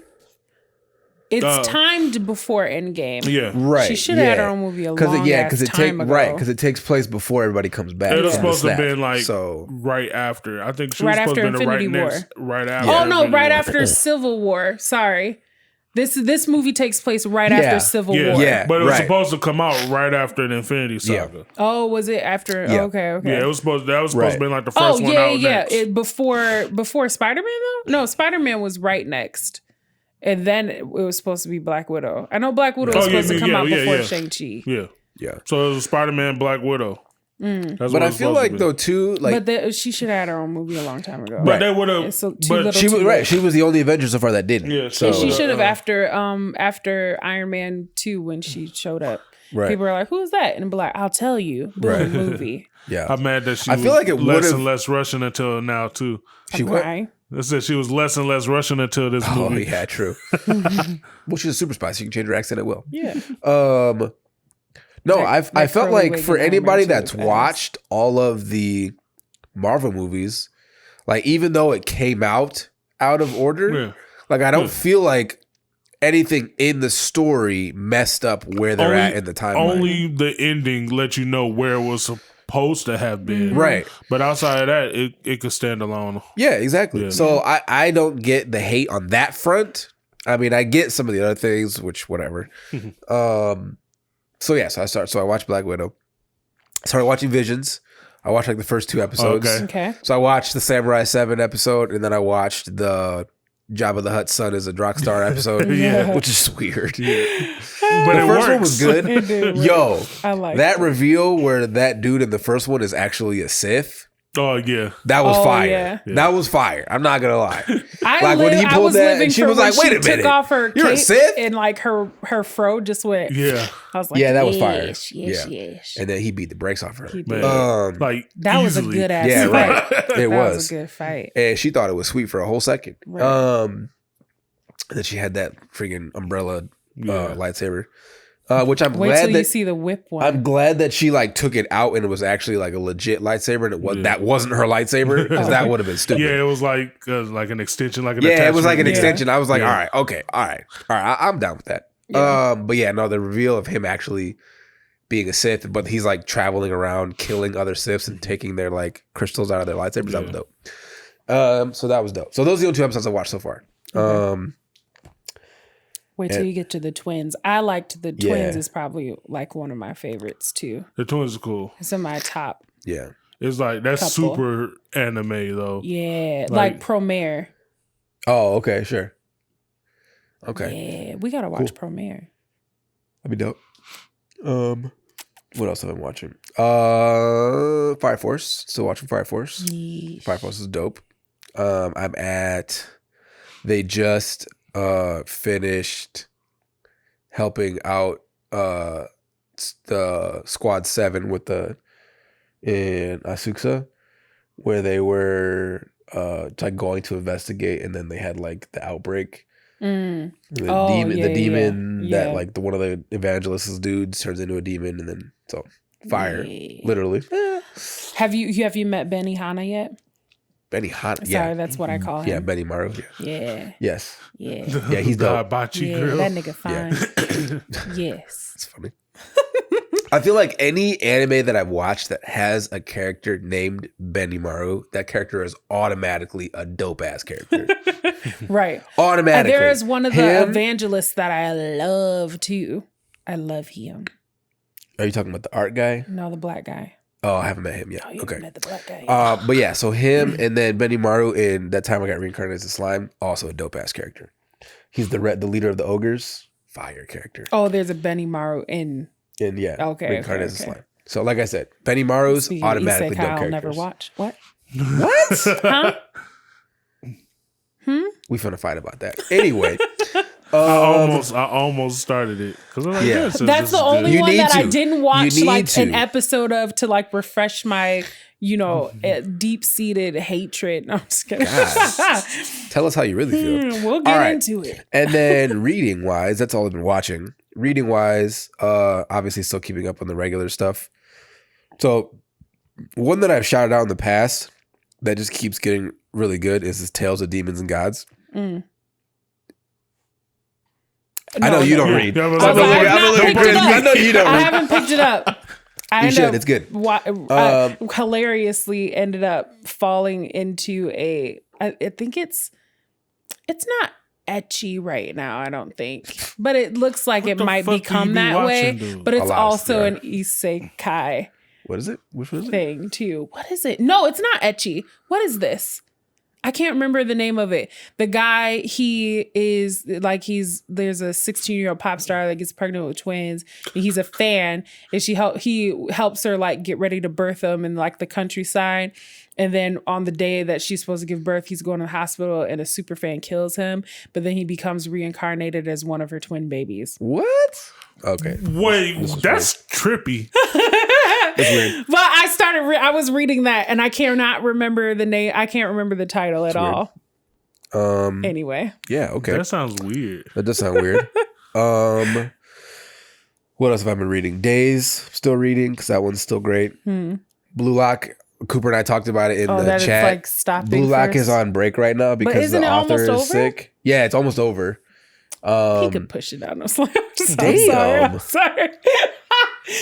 It's timed before Endgame. Yeah. Right. She should have had her own movie a long time ago. Right, because it takes place before everybody comes back. It was supposed to have been like so right after. I think she right was supposed after to be Infinity War. Right after. Oh no, Infinity right War. after Civil War. Sorry. This movie takes place right after Civil War. Yeah, but it was supposed to come out right after the Infinity Saga. Yeah. Oh, was it after? Yeah. Okay. Yeah, it was supposed to be like the first one out next. Before Spider-Man though? No, Spider-Man was right next. And then it was supposed to be Black Widow. I know Black Widow was supposed to come out before Shang-Chi. Yeah. Yeah. So it was Spider-Man, Black Widow. But I feel like though too, like she should have had her own movie a long time ago. But they would have. She was right. She was the only Avenger so far that didn't. Yeah. So and she should have after Iron Man 2 when she showed up. Right. People were like, "Who's that?" And be like, "I'll tell you." Boom, movie. Yeah. I'm mad that she. I feel like it less and less Russian until now too. She what? I said she was less and less Russian until this movie. Oh yeah, true. Well, she's a super spy, so you can change her accent at will. Yeah. No, I felt like for anybody that's watched all of the Marvel movies, like even though it came out of order, like I don't feel like anything in the story messed up where they're at in the timeline. Only the ending let you know where it was supposed to have been. Right. But outside of that, it could stand alone. Yeah, exactly. Yeah. So I don't get the hate on that front. I mean, I get some of the other things, which whatever. So yeah, so I watched Black Widow. I started watching Visions. I watched like the first 2 episodes. Okay. So I watched the Samurai 7 episode, and then I watched the Jabba the Hutt's son is a rock star episode. Which is weird. Yeah. But the first works. one was good. Yo, I like that reveal where that dude in the first one is actually a Sith. Oh yeah, that was fire. Yeah. That was fire. I'm not gonna lie. When he pulled that, and she was like, "Wait a minute, took off her you're a Sith?" and like her fro just went. Yeah, I was like, yeah, that was fire. Yes. And then he beat the brakes off her. Like that easily. was a good ass. Yeah, fight. right. That was was a good fight. And she thought it was sweet for a whole second. Right. And then she had that freaking umbrella lightsaber. Which I'm Wait glad till that you see the whip one. I'm glad that she like took it out and it was actually like a legit lightsaber and it was that wasn't her lightsaber because that would have been stupid. Yeah, it was like an extension, like an attachment. It was like an extension. I was like, all right, okay, all right. I'm down with that. Yeah. But yeah, no, the reveal of him actually being a Sith, but he's like traveling around killing other Siths and taking their like crystals out of their lightsabers. That was dope. So that was dope. So those are the only 2 episodes I watched so far. Wait till you get to the twins. I liked the twins is probably like one of my favorites too. The twins are cool. It's in my top. Yeah. It's like that's couple. super anime though. Yeah. Like Promare. Oh, okay, sure. Okay. Yeah. We gotta watch Promare. That'd be dope. What else have I been watching? Fire Force. Still watching Fire Force. Yeesh. Fire Force is dope. They just finished helping out the Squad 7 in Asuka, where they were like going to investigate, and then they had like the outbreak. The demon that like one of the evangelists dudes turns into a demon, and then so fire, literally. Have you met Benny Hanna yet? Benny Hanna. Sorry, that's what I call him. Yeah, Benny Maru. Yeah. Yes. Yeah. Yeah, he's dope. Hibachi grill. That nigga fine. Yes. It's funny. I feel like any anime that I've watched that has a character named Benny Maru, that character is automatically a dope ass character. Right. Automatically. There is one of the evangelists that I love too. I love him. Are you talking about the art guy? No, the black guy. Oh, I haven't met him yet. Oh, you okay. haven't met the black guy yet. But yeah, so him and then Benny Maru in That Time I Got Reincarnated as a Slime, also a dope ass character. He's the leader of the ogres. Fire character. Oh, there's a Benny Maru in. And yeah, Okay. Reincarnated as a Slime. So like I said, Benny Maru's automatically dope characters. I'll never watch. What? What? Huh? We finna fight about that. Anyway. I almost started it. Like, Yeah. That's the only one that I didn't watch like an to. episode of to like refresh my, deep-seated hatred. No, I'm just kidding. Tell us how you really feel. We'll get into it. And then reading-wise, that's all I've been watching. Reading-wise, obviously still keeping up on the regular stuff. So one that I've shouted out in the past that just keeps getting really good is this Tales of Demons and Gods. Mm. I know you don't read. I know you don't read. I haven't picked it up. You should. It's good. Hilariously ended up falling into I think it's not ecchi right now, I don't think. But it looks like it might become that way. Dude? But it's also an isekai. What is it? Which one is it? Thing too. What is it? No, it's not ecchi. What is this? I can't remember the name of it. The guy, there's a 16-year-old pop star that gets pregnant with twins. And he's a fan, and he helps her like get ready to birth them in like the countryside. And then on the day that she's supposed to give birth, he's going to the hospital and a super fan kills him. But then he becomes reincarnated as one of her twin babies. What? Okay. Wait, that's trippy. It's weird. But I was reading that and I cannot remember the name. I can't remember the title at all. Anyway. Yeah, okay. That sounds weird. That does sound weird. What else have I been reading? Days, still reading because that one's still great. Blue Lock, Cooper and I talked about it in the chat. Like stopping Blue Lock is on break right now because the author is sick. Yeah, it's almost over. He could push it out. No slack. Damn. I'm sorry.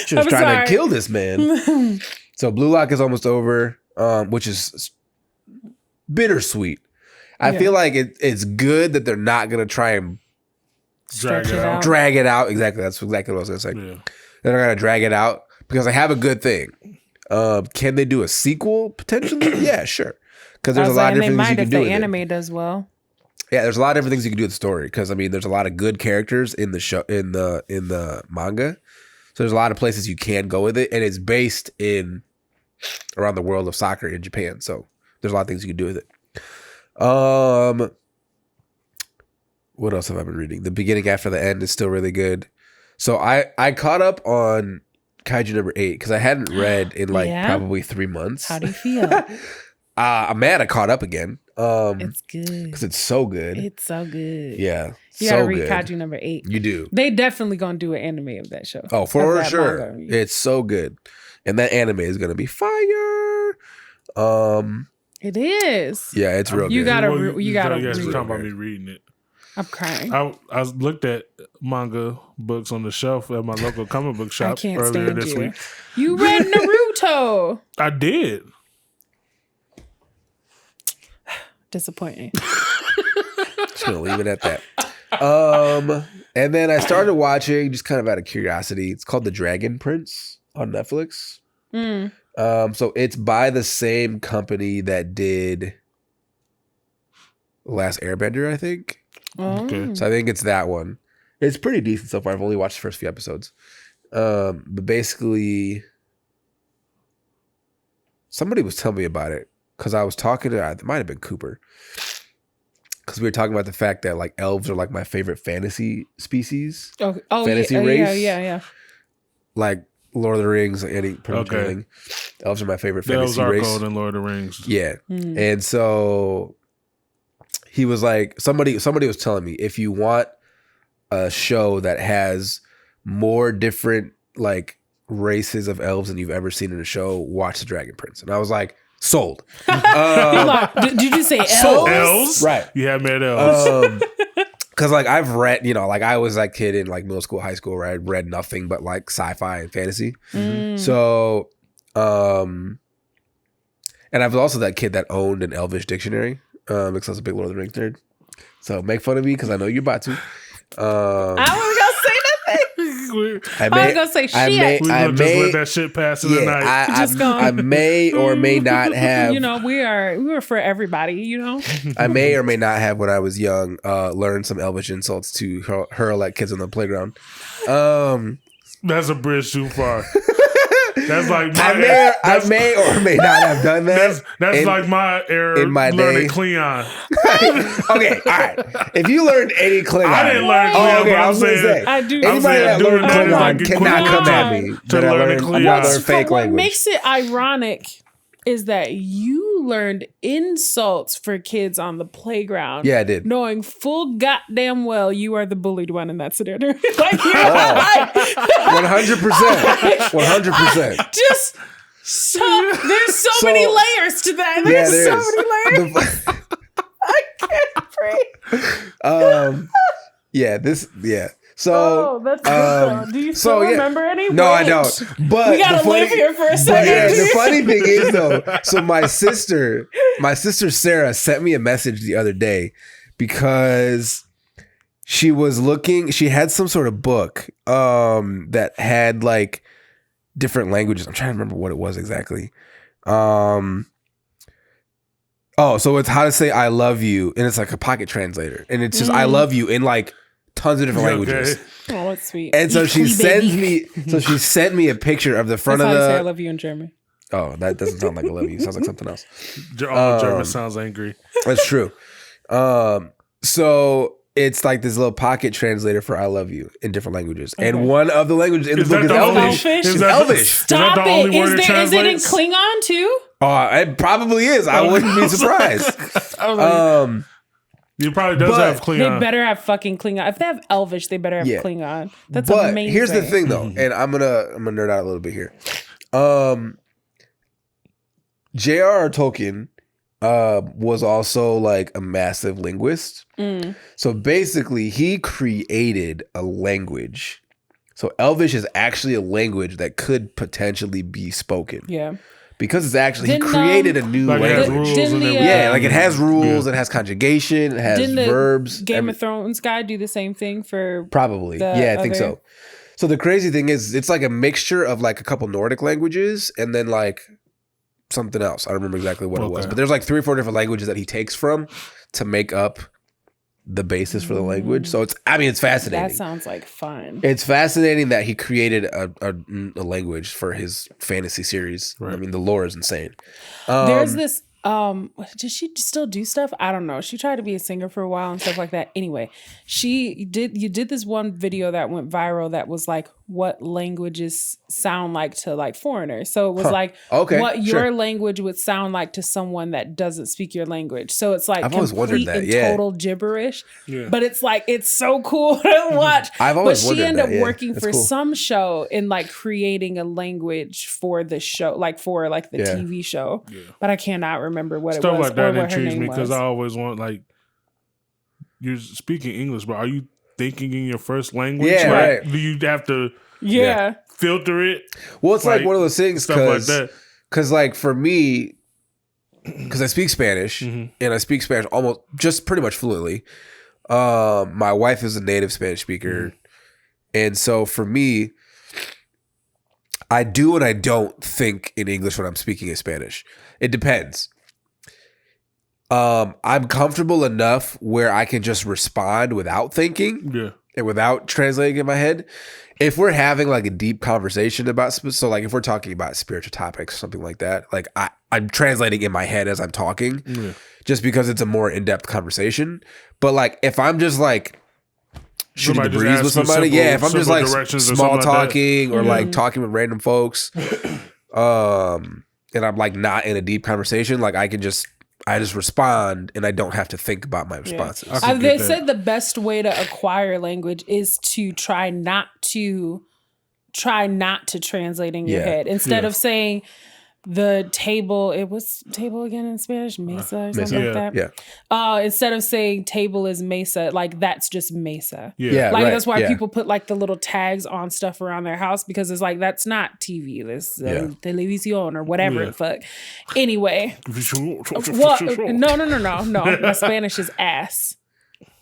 She was trying to kill this man. So Blue Lock is almost over, which is bittersweet. I feel like it's good that they're not going to try and drag it out. Exactly. That's exactly what I was going to say. Yeah. They're not going to drag it out because I have a good thing. Can they do a sequel potentially? Yeah, sure. Because there's a lot of different things you can do with it. The anime does well. Yeah, there's a lot of different things you can do with the story because I mean, there's a lot of good characters in the show in the manga. So there's a lot of places you can go with it, and it's based around the world of soccer in Japan. So there's a lot of things you can do with it. What else have I been reading? The Beginning After the End is still really good. So I caught up on Kaiju number 8 because I hadn't read in probably 3 months. How do you feel? I'm mad I caught up again. It's good because it's so good. It's so good. Yeah, you gotta read Kaiju number 8. You do. They definitely gonna do an anime of that show. Oh, for sure. Manga. It's so good, and that anime is gonna be fire. It is. Yeah, it's real. You good. You gotta. You guys talking about me reading it. I'm crying. I looked at manga books on the shelf at my local comic book shop earlier this week. You read Naruto. I did. Disappointing. Just gonna leave it at that. And then I started watching just kind of out of curiosity. It's called The Dragon Prince on Netflix. So it's by the same company that did Last Airbender, I think. Okay. So I think it's that one. It's pretty decent so far. I've only watched the first few episodes. But basically, somebody was telling me about it. Because I was talking to, it might have been Cooper. Because we were talking about the fact that like elves are like my favorite fantasy species. Fantasy race. Yeah. Like Lord of the Rings, any pretty much anything. Elves are my favorite fantasy race. Elves are cold in Lord of the Rings. Yeah. And so he was like, somebody was telling me, if you want a show that has more different like races of elves than you've ever seen in a show, watch The Dragon Prince. And I was like, sold. Did you say elves? Elves? Right. You have met elves. Because like I've read, like I was that kid in like middle school, high school, where I read nothing but like sci-fi and fantasy. So, and I was also that kid that owned an Elvish dictionary because I was a big Lord of the Rings nerd. So make fun of me because I know you're about to. I wasn't gonna say nothing. I was gonna say shit. We're gonna just let that shit pass in the night. I may or may not have. We were for everybody. I may or may not have, when I was young, learned some Elvish insults to hurl at kids on the playground. That's a bridge too far. That's like my I may or may not have done that. That's like my error in my learning day. Klingon. Okay, all right. If you learned any Klingon, I didn't learn Klingon, okay, but I I'm was gonna saying say, I do. anybody that doing learned that is like Klingon cannot come at me to that I learn learned Klingon. another fake what language. makes it ironic is that you learned insults for kids on the playground. Yeah, I did. Knowing full goddamn well you are the bullied one in that scenario. Like you're like 100%. 100%. just there's so many layers to that. There's there so is. many layers. I can't breathe. So, Oh, that's good though. Do you still remember any? No, I Wait. don't. But We gotta live here for a second. But the funny thing is though, so my sister Sarah sent me a message the other day because she was looking. She had some sort of book that had like different languages. I'm trying to remember what it was exactly. So it's how to say I love you, and it's like a pocket translator, and it's just I love you in like tons of different languages. Oh, that's sweet. And so she sends me. So she sent me a picture of the front That's of how you say I the. love you in German. Oh, that doesn't sound like I love you. It sounds like something else. All German sounds angry. That's true. So it's like this little pocket translator for I love you in different languages, and one of the languages in the book is Elvish. Is that Elvish. Stop the only it. word it Is it in translates? Klingon too? It probably is. I wouldn't be surprised. It probably does but have Klingon. They better have fucking Klingon. If they have Elvish, they better have Yeah. Klingon. That's But amazing. here's the thing, though, and I'm gonna nerd out a little bit here. J.R.R. Tolkien was also like a massive linguist. So basically, he created a language. So Elvish is actually a language that could potentially be spoken. Yeah. Because it's actually, Didn't, he created a new like it has language. rules and everything. Yeah, like it has rules, it has conjugation, it has Didn't the verbs. Game of Thrones guy do the same thing for Probably. the Yeah, I think other- so. So the crazy thing is it's like a mixture of like a couple Nordic languages and then like something else. I don't remember exactly what it was. But there's like 3 or 4 different languages that he takes from to make up the basis for the language. So it's fascinating. That sounds like fun. It's fascinating that he created a language for his fantasy series. Right. I mean, the lore is insane. There's this does she still do stuff? I don't know. She tried to be a singer for a while and stuff like that. Anyway, you did this one video that went viral that was like what languages sound like to like foreigners. So it was like what your language would sound like to someone that doesn't speak your language. So it's like I've always wondered that, total gibberish. Yeah. But it's like it's so cool to watch. I've always but she wondered ended that, up working for some show in like creating a language for the show, like for like the TV show. Yeah. But I cannot remember what Stuff it was like that or what her intrigues name me because was. I always want like you're speaking English, but are you thinking in your first language? Yeah, right. Do you have to filter it? Well, it's like one of those things stuff like that. Because like for me, because I speak Spanish and I speak Spanish almost just pretty much fluently. My wife is a native Spanish speaker, and so for me, I do and I don't think in English when I'm speaking in Spanish. It depends. I'm comfortable enough where I can just respond without thinking and without translating in my head. If we're having like a deep conversation about, so like if we're talking about spiritual topics or something like that, like I'm translating in my head as I'm talking just because it's a more in-depth conversation. But like if I'm just like shooting the breeze with somebody, if I'm just like small talking or like talking with random folks, and I'm like not in a deep conversation, like I just respond and I don't have to think about my responses. They said the best way to acquire language is to try not to translate in your head. Instead of saying the table, it was table again in Spanish, mesa or something like that. Yeah. Instead of saying table is mesa, like that's just mesa. Yeah. Like that's why people put like the little tags on stuff around their house because it's like that's not TV, this televisión or whatever the fuck. Anyway, no. My Spanish is ass.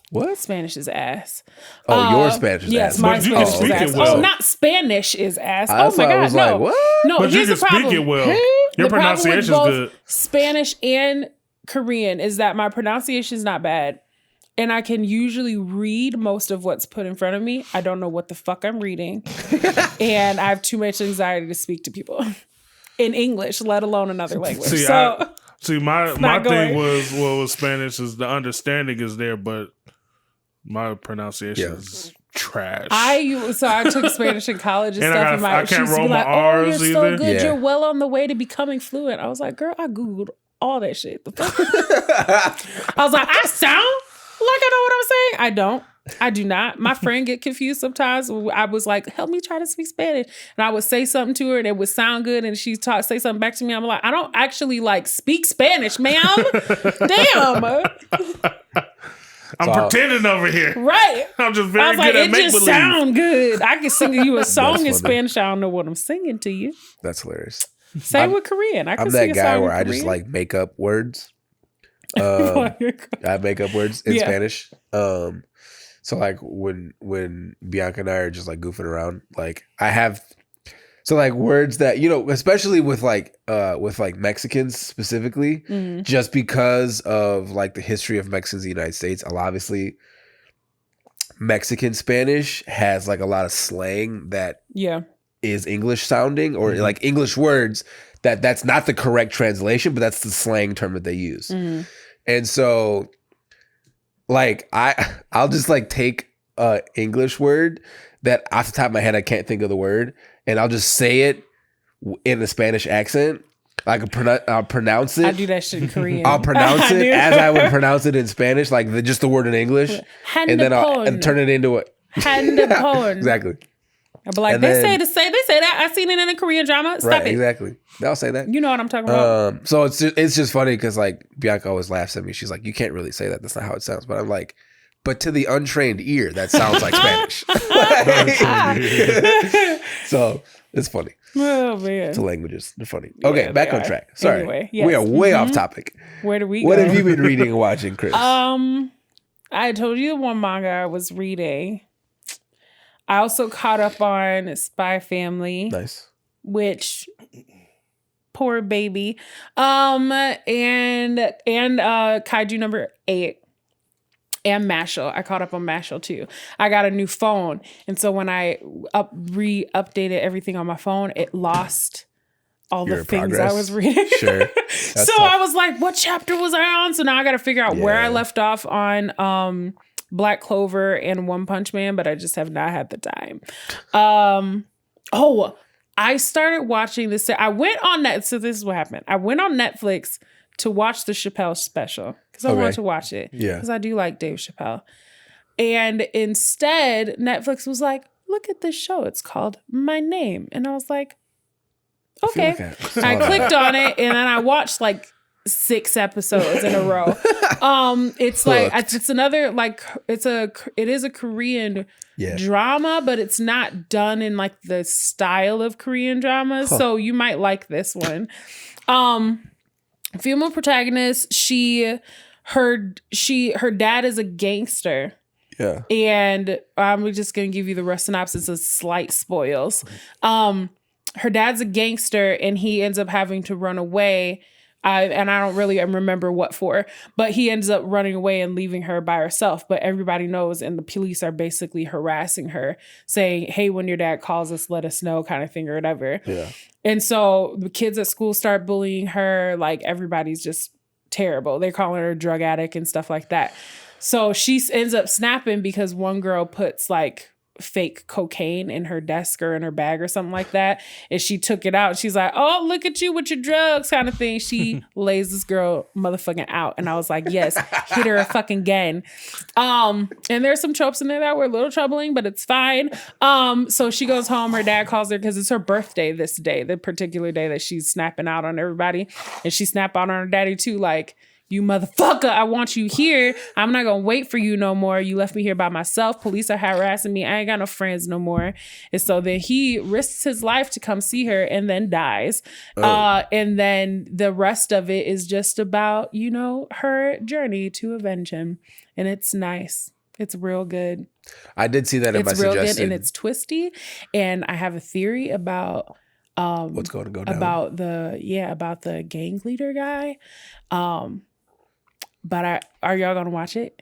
What? Spanish is ass. Your Spanish is ass. Yes, my Spanish is ass. Well. Not Spanish is ass. I Oh my God, was no. like, what? No, But you here's can the problem. speak it well. Your The problem with pronunciation's both good. Spanish and Korean is that my pronunciation is not bad. and I can usually read most of what's put in front of me. I don't know what the fuck I'm reading. And I have too much anxiety to speak to people in English, let alone another language. My thing was Spanish is the understanding is there, but my pronunciation is trash. I took Spanish in college and stuff. I can't roll my R's you're either. So good. Yeah. You're well on the way to becoming fluent. I was like, girl, I Googled all that shit. The fuck? I was like, I sound like I know what I'm saying. I don't. I do not. My friend get confused sometimes. I was like, help me try to speak Spanish. And I would say something to her and it would sound good. And she'd say something back to me. I'm like, I don't actually speak Spanish, ma'am. Damn. I'm pretending over here. Right. I'm just very good at make-believe. It just sound good. I can sing you a song in Spanish. I don't know what I'm singing to you. That's hilarious. Same with Korean. I'm that guy where I just make up words. I make up words in Spanish. So when Bianca and I are just goofing around, I have words that, especially with Mexicans specifically, just because of the history of Mexicans in the United States. Obviously, Mexican Spanish has a lot of slang that is English sounding or English words that's not the correct translation, but that's the slang term that they use. And so I'll just take a English word that off the top of my head I can't think of the word, and I'll just say it in a Spanish accent. I'll pronounce it. I do that shit in Korean. I'll pronounce it as I would pronounce it in Spanish, just the word in English, and then I'll turn it into it. Exactly. I'll be like, they say that. I seen it in a Korean drama. Stop it. Exactly. They'll say that. You know what I'm talking about. So it's just funny because Bianca always laughs at me. She's like, you can't really say that. That's not how it sounds. But I'm like, but to the untrained ear, that sounds like Spanish. So it's funny. Oh man. The languages. They're funny. Okay, back on track. Sorry. Anyway, yes. We are way off topic. Where do we go? What have you been reading and watching, Chris? I told you the one manga I was reading. I also caught up on Spy Family. Nice. Which poor baby. And Kaiju number 8. And Mashal. I caught up on Mashal too. I got a new phone. And so when I re-updated everything on my phone, it lost all the things progress. I was reading. Sure. So tough. I was like, what chapter was I on? So now I got to figure out where I left off on Black Clover and One Punch Man, but I just have not had the time. I started watching this. I went on Net. So this is what happened. I went on Netflix to watch the Chappelle special because I wanted to watch it. Yeah. Because I do like Dave Chappelle. And instead, Netflix was like, look at this show. It's called My Name. And I was like, okay. I clicked on it and then I watched 6 episodes in a row. It's it's another it is a Korean drama, but it's not done in the style of Korean dramas. So you might like this one. Female protagonist, her dad is a gangster. Yeah. And I'm just gonna give you the rough synopsis of slight spoils. Her dad's a gangster and he ends up having to run away. And I don't really remember what for, but he ends up running away and leaving her by herself. But everybody knows, and the police are basically harassing her, saying, hey, when your dad calls us, let us know, kind of thing or whatever. Yeah. And so the kids at school start bullying her. Everybody's just terrible. They're calling her a drug addict and stuff like that. So she ends up snapping because one girl puts fake cocaine in her desk or in her bag or something like that. And she took it out. She's like, oh, look at you with your drugs kind of thing. She lays this girl motherfucking out. And I was like, yes, hit her a fucking gang. And there's some tropes in there that were a little troubling, but it's fine. So she goes home. Her dad calls her because it's her birthday this day, the particular day that she's snapping out on everybody. And she snapped out on her daddy too, you motherfucker, I want you here. I'm not going to wait for you no more. You left me here by myself. Police are harassing me. I ain't got no friends no more. And so then he risks his life to come see her and then dies. And then the rest of it is just about, her journey to avenge him. And it's nice. It's real good. I did see that in my suggestion. It's real good and it's twisty. And I have a theory about what's going to go down about the gang leader guy. But are y'all gonna watch it?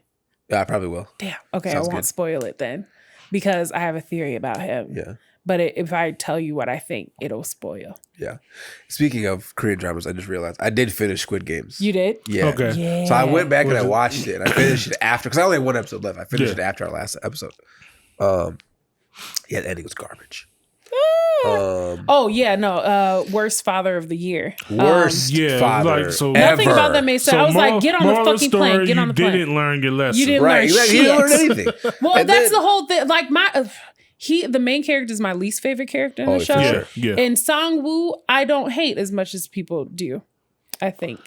Yeah, I probably will. Damn. Okay, Sounds I won't good. spoil it then, because I have a theory about him. Yeah. But if I tell you what I think, it'll spoil. Yeah. Speaking of Korean dramas, I just realized I did finish Squid Games. You did? Yeah. Okay. Yeah. So I went back and I Was it- watched it. And I finished it after, because I only had one episode left. I finished it after our last episode. Yeah, the ending was garbage. Oh yeah, no. Worst father of the year. Worst Yeah, father like, so- Nothing ever. about that made sense. I was like, get on the moral of fucking plane. story, Get on the plane. You didn't learn your lesson. You didn't Right. learn Exactly. He didn't learn shit. anything. Well, And that's then- the whole thing. Like the main character is my least favorite character in the for show. sure. Yeah. And Sang-woo, I don't hate as much as people do. I think.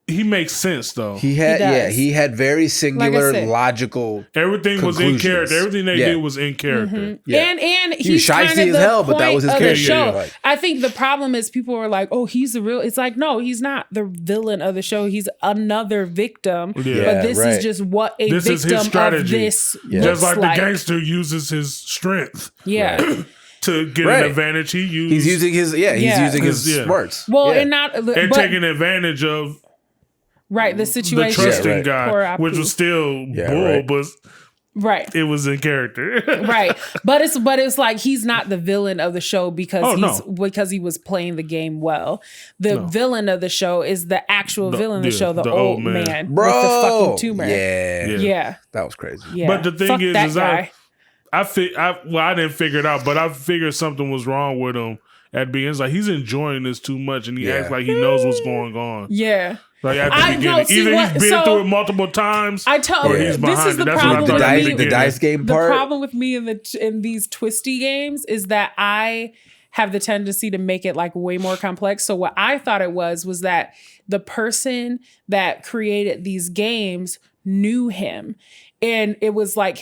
He makes sense though. He had He does. very singular, said. logical. Everything was in conclusions. character. Everything they Yeah. did was in character. Yeah. And He was he's kind shiesty of as the hell, but that point was his of the character. show. Yeah, like- I think the problem is people are like, "Oh, he's the real." It's like, no, he's not the villain of the show. He's another victim. Yeah, but this right. is just what a This is his victim of strategy. this Yeah. Just looks like the gangster uses his strength Yeah. to get Right. an advantage. He's He's using his Yeah. using his Yeah. smarts. Well, Yeah. and not and but, taking advantage of right the the situation. trusting right. Poor guy, Apu. which was still bull, right. but Right. it was in character. Right. But it's like he's not the villain of the show because Oh, because he was playing the game well. The villain of the show is the actual villain of the yeah, show, the the old old man, man. Bro, with the fucking tumor. Yeah. Yeah. That was crazy. Yeah. But the thing Fuck is that guy. I didn't figure it out, but I figured something was wrong with him at the beginning. It's like he's enjoying this too much, and he Yeah. acts like he knows what's going on. Yeah. Like at the I know, beginning, see either what- he's been so- through it multiple times. I tell or Yeah. he's this behind is the it. That's problem what The I with thought dice, in me. the dice game The part. problem with me in these twisty games is that I have the tendency to make it like way more complex. So what I thought it was that the person that created these games knew him, and it was like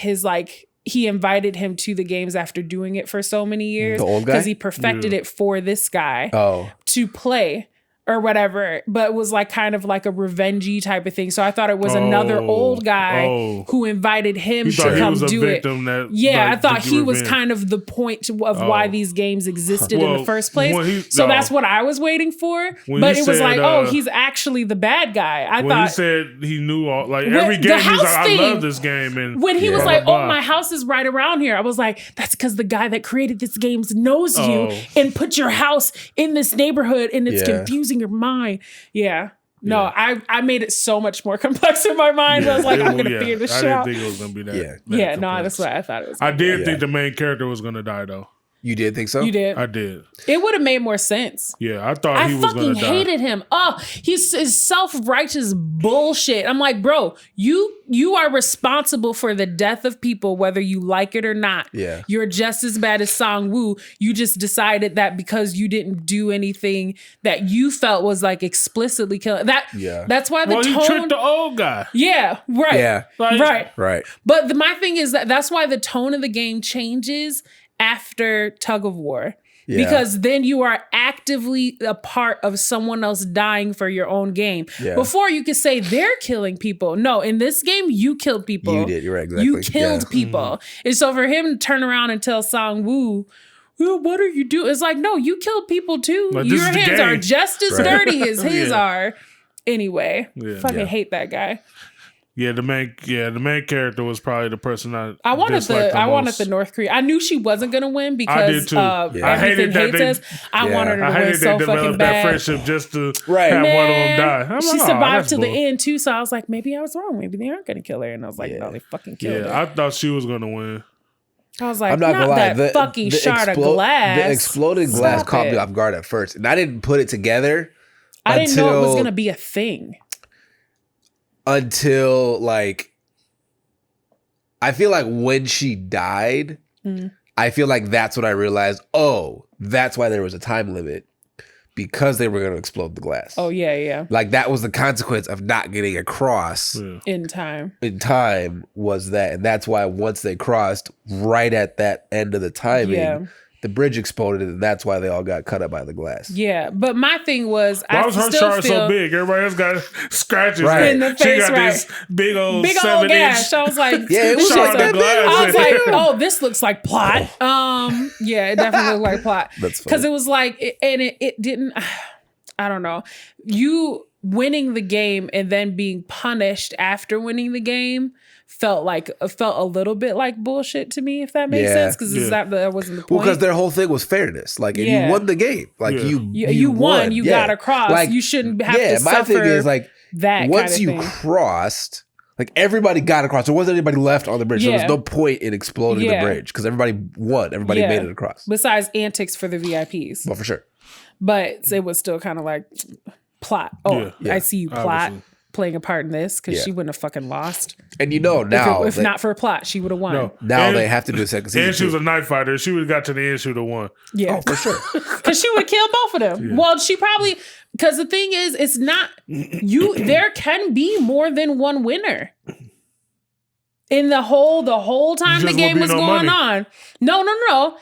he invited him to the games after doing it for so many years The old guy? because he perfected it for this guy Oh, to play or whatever, but it was like kind of like a revengey type of thing. So I thought it was another old guy who invited him He to thought he come was a do victim it. that, Yeah, like, I thought did he was revenge. kind of the point of why these games existed in Well, the first place. when So no. that's what I was waiting for. When But he it was said, like, oh, he's actually the bad guy. I When thought he said he knew all, like When every the game, he's house like, I thing- love this game. And when he was blah, like, blah, "Oh, blah. my house is right around here," I was like, "That's because the guy that created this game knows you Oh. and put your house in this neighborhood, and it's Yeah. confusing your mind." Yeah. No, I made it so much more complex in my mind. I was like, I'm gonna figure this I shit didn't out. think it was gonna be that. Yeah. that Yeah, no, complex. that's what I thought it was. I did Yeah. think the main character was gonna die though. you did think so? You did. I did. It would have made more sense. Yeah, I thought I he was fucking gonna die. hated him. Oh, he's his self-righteous bullshit. I'm like, bro, you are responsible for the death of people, whether you like it or not. Yeah. You're just as bad as Sang-woo. You just decided that because you didn't do anything that you felt was like explicitly killing. Yeah. That's why the Well, he tone. tricked the old guy. Yeah, right. Yeah. Like- right. Right. But my thing is that's why the tone of the game changes after Tug of War. Yeah. Because then you are actively a part of someone else dying for your own game. Yeah. Before you could say they're killing people. No, in this game, you killed people. You did. You're right. Exactly. You killed Yeah. people. And so for him to turn around and tell Sang-woo, well, what are you doing? It's like, no, you killed people too. Like, this Your is the hands game. are just as Right. dirty as his Yeah. are. Anyway, Yeah. fucking Yeah. hate that guy. Yeah, the main character was probably the person I wanted disliked the North Korea. I knew she wasn't gonna win because did too. uh, Yeah. I everything hated that hates they- us. I Yeah. wanted her I to win hated so they fucking developed that bad. friendship just to Right. have one of them Man, die. I'm she like, oh, survived that's to the bull. end too, so I was like, maybe I was wrong. Maybe they aren't gonna kill her. And I was like, Yeah. no, they fucking killed Yeah, her. I thought she was gonna win. I was like, I'm not gonna lie. that The fucking shard of glass. The exploded glass Stop caught me it. off guard at first, and I didn't put it together. I didn't know it was until- gonna be a thing. Until like, I feel like when she died, I feel like that's when I realized, oh, that's why there was a time limit, because they were going to explode the glass. Oh yeah. Like that was the consequence of not getting across Yeah. In time. in time, was that. And that's why once they crossed right at that end of the timing, Yeah. the bridge exploded, and that's why they all got cut up by the glass. Yeah, but my thing was, Why I was her still shard feel so big? Everybody else got scratches. Right. Like, In the she face, got right. this big old big old 7-inch gash. I was like, Yeah, it was shard like of that glass. I was like, oh, this looks like plot. Yeah, it definitely looked like plot. That's funny. Because it was like, it didn't. I don't know. winning the game and then being punished after winning the game felt a little bit like bullshit to me, if that makes sense, because that wasn't the point. Well, because their whole thing was fairness, like, and you won the game, like you won, you got across, like, you shouldn't have to suffer. My thing is like that once kind of you crossed, like everybody got across, there wasn't anybody left on the bridge. There was no point in exploding the bridge because everybody won, everybody made it across. Besides antics for the VIPs, well, for sure, but it was still kind of like plot. I see you plot. Obviously. Playing a part in this because she wouldn't have fucking lost. And now, if not for a plot, she would have won. No. Now they have to do a second season. And she was a knife fighter. She would have got to the end, she would have won. Yeah, for sure. Because she would have killed both of them. Yeah. Well, she probably, because the thing is, it's not you. There can be more than one winner. In the whole time the game was going on. No.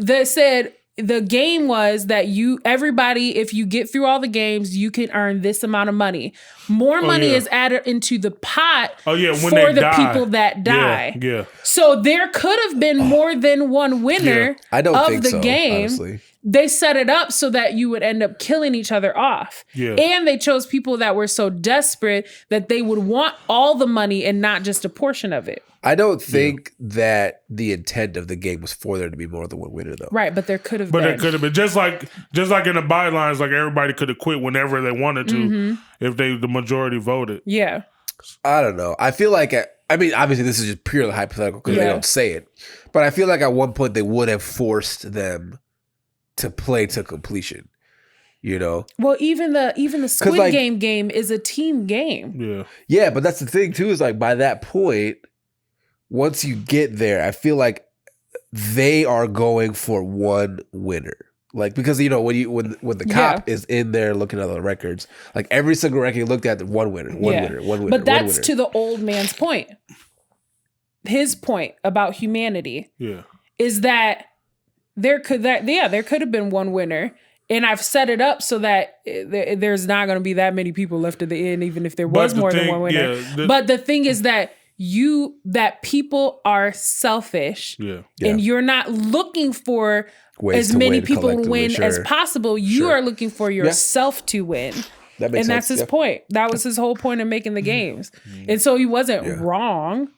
They said. The game was that everybody, if you get through all the games, you can earn this amount of money. More money is added into the pot for the people that die. Yeah. So there could have been more than one winner I don't of think the so, game. Honestly. They set it up so that you would end up killing each other off. Yeah. And they chose people that were so desperate that they would want all the money and not just a portion of it. I don't think that the intent of the game was for there to be more than one winner, though. Right, but there could have been. But it could have been just like in the bylines, like everybody could have quit whenever they wanted to if the majority voted. Yeah. I don't know. I feel like obviously this is just purely hypothetical because they don't say it, but I feel like at one point they would have forced them to play to completion. You know. Well, even the Squid game is a team game. Yeah. Yeah, but that's the thing too. Is like by that point. Once you get there, I feel like they are going for one winner. Like, because when the cop is in there looking at the records, like every single record he looked at, one winner. But that's to the old man's point. His point about humanity is that there could have been one winner. And I've set it up so that there's not going to be that many people left at the end, even if there was more than one winner. But the thing is that people are selfish and you're not looking for ways as many people to win as possible. You are looking for yourself to win. That's his point. That was his whole point of making the games. And so he wasn't wrong.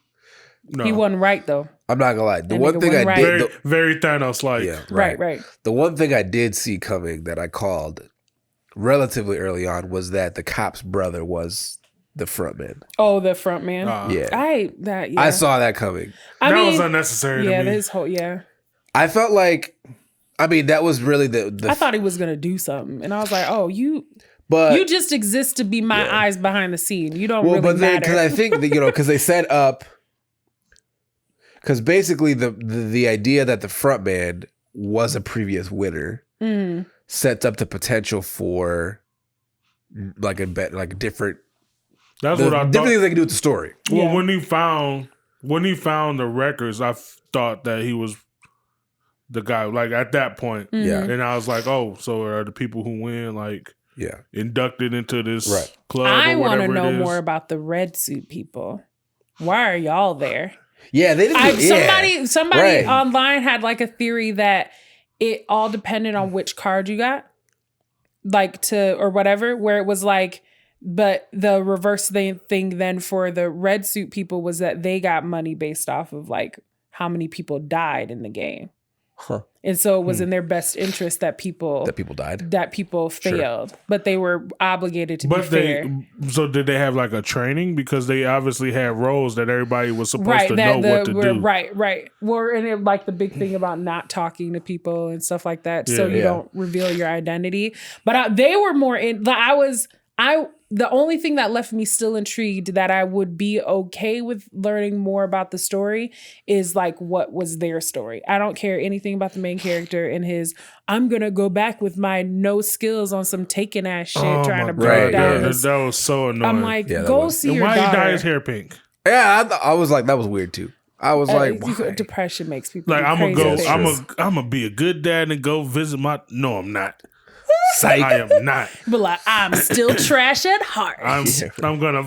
No. He wasn't right though. I'm not gonna lie. The one thing I did very Thanos-like. Yeah, right. The one thing I did see coming that I called relatively early on was that the cop's brother was the front man. Oh, the front man. I saw that coming. That was unnecessary to me. His whole I felt like, that was really the I thought he was gonna do something, and I was like, oh, you just exist to be my eyes behind the scene. You don't really matter. Because I think because they set up, because basically the idea that the front man was a previous winner sets up the potential for like a different. That's what I thought. Different things they can do with the story. Well, when he found the records, I thought that he was the guy. Like at that point, and I was like, oh, so are the people who win inducted into this club? I want to know more about the red suit people. Why are y'all there? Yeah, they didn't. Somebody online had like a theory that it all depended on which card you got, or whatever. Where it was like. But the reverse thing then for the red suit people was that they got money based off of like how many people died in the game. Huh. And so it was in their best interest that people died, that people failed, but they were obligated to be fair. So did they have like a training? Because they obviously had roles that everybody was supposed to know what to do. Right. Well, and it, like the big thing about not talking to people and stuff like that. So you don't reveal your identity. But they were more in, the only thing that left me still intrigued that I would be okay with learning more about the story is like what was their story. I don't care anything about the main character and his, I'm going to go back with my no skills on some taken ass shit trying to break down. That was so annoying. I'm like, go see your daughter. Why he dye his hair pink? Yeah, I was like, that was weird too. I was like, why? Depression makes people like, I'm gonna be a good dad and go visit my. No, I'm not. Psych. I am not. But like, I'm still trash at heart. I'm gonna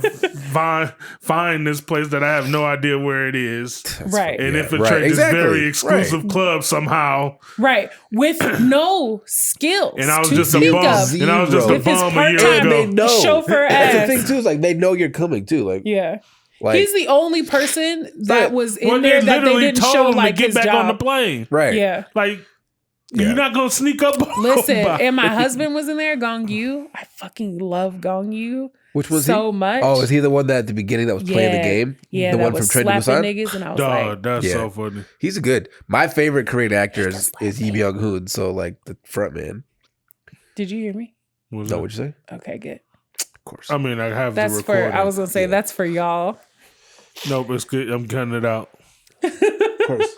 find this place that I have no idea where it is. Right. And infiltrate this very exclusive club somehow. Right. With no skills. And I was just a bum. And I was just a bum a year ago. They know. Chauffeur That's ass. the thing too. Is like they know you're coming too. Like yeah. Like, he's the only person that was in they there that they didn't told show him like to get his back job. on the plane. Right. Yeah. Like, you're not gonna sneak up. Listen, and my husband was in there, Gong Yu. I fucking love Gong Yu. Which was so much. Oh, is he the one that at the beginning that was playing the game? Yeah, the that one was from Train to slapping Busan? niggas, and I was like, that's so funny. He's a good. My favorite Korean actor is Lee Byung Hun. So like the front man. Did you hear me? What'd you say? Okay, good. Of course. I mean, I have that's the recording. for. I was gonna say that's for y'all. Nope, it's good. I'm cutting it out. Of course.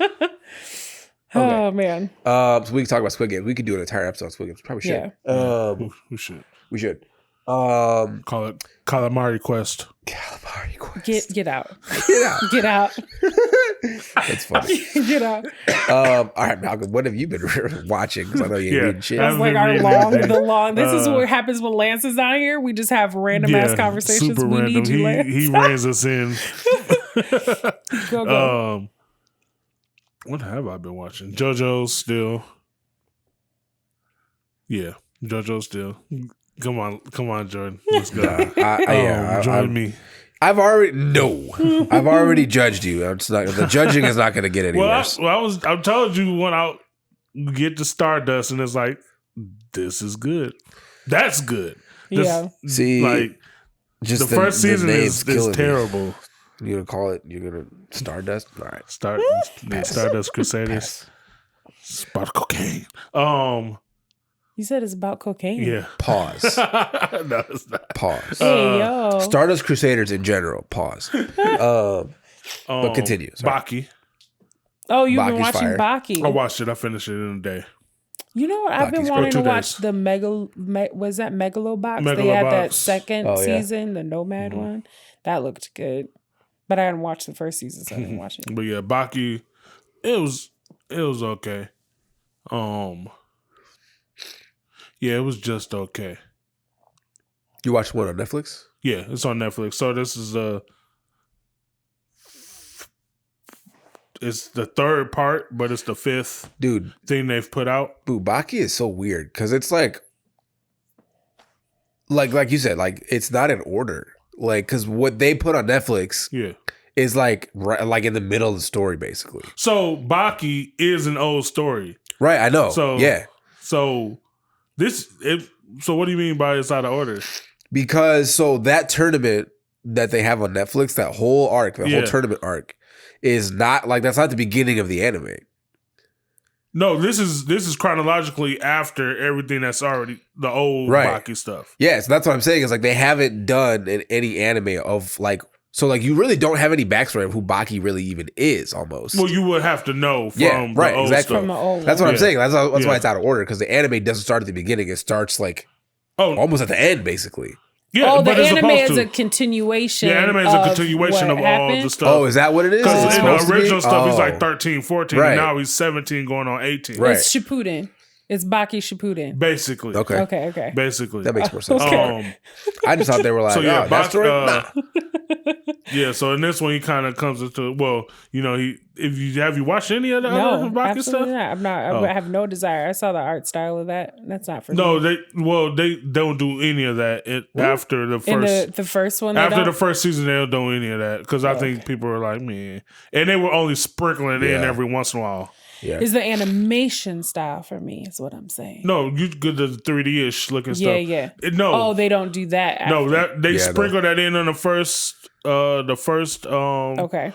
Oh man. So we can talk about Squid Game. We could do an entire episode on Squid Games. Probably should. Yeah. We should. We should. Call it Calamari Quest. Calamari Quest. Get out. Get out. Get out. That's funny. Get out. All right, Malcolm. What have you been watching? Because I know you ain't reading shit. That's like our long. This is what happens when Lance is not here. We just have random ass conversations. Super we random. need you, Lance. He reins us in. Go. What have I been watching? JoJo's still. Yeah, JoJo's still. Come on, Jordan. Let's go. Join me. I've already judged you. It's not, the judging is not going to get any worse. I told you when I get to Stardust, and it's like, this is good. That's good. Yeah. See, like just the first season is terrible. Me. You're gonna call it? You're gonna Stardust? All right, Stardust Crusaders. Spot cocaine. You said it's about cocaine. Yeah. Pause. No, it's not. Pause. Hey, yo. Stardust Crusaders in general. Pause. But continue. Sorry. Baki. Oh, you've been Baki's watching fire. Baki. I watched it. I finished it in a day. You know what? I've been Baki's wanting to 2 watch days. the was that Megalobox? They had that second yeah. season, the Nomad one. That looked good. But I hadn't watched the first season, so I didn't watch it. But yeah, Baki, it was okay. Yeah, it was just okay. You watched one on Netflix? Yeah, it's on Netflix. So this is it's the third part, but it's the fifth thing they've put out. Baki is so weird because it's like you said, like it's not in order. Like, because what they put on Netflix is like in the middle of the story, basically. So Baki is an old story, right? I know. So yeah. So so what do you mean by it's out of order? Because that tournament that they have on Netflix, that whole arc, whole tournament arc, is not like that's not the beginning of the anime. No, this is chronologically after everything that's already the old Baki stuff. Yeah, so that's what I'm saying. Is like they haven't done in any anime of like you really don't have any backstory of who Baki really even is almost. Well, you would have to know from the old stuff. From the old that's what I'm saying. That's why it's out of order because the anime doesn't start at the beginning. It starts like almost at the end, basically. Yeah, the anime is a continuation. The anime is a continuation of all the stuff. Oh, is that what it is? Because in the original stuff, he's like 13, 14, and now he's 17 going on 18. Right. It's Shippuden. It's Baki Shippuden. Basically. Okay. Basically. That makes more sense. Okay. I just thought they were like, that story? Nah. Yeah, so in this one, he kind of comes into, have you watched any of the other Baki stuff? Not. I'm not. I have no desire. I saw the art style of that. That's not for me. No, they don't do any of that after the first. The first one? After the first season, they don't do any of that because I think people are like, man. And they were only sprinkling it in every once in a while. Yeah. Is the animation style for me, is what I'm saying. No, you get the 3D-ish looking stuff. Yeah. No. Oh, they don't do that after. No, they sprinkle that in on the first okay.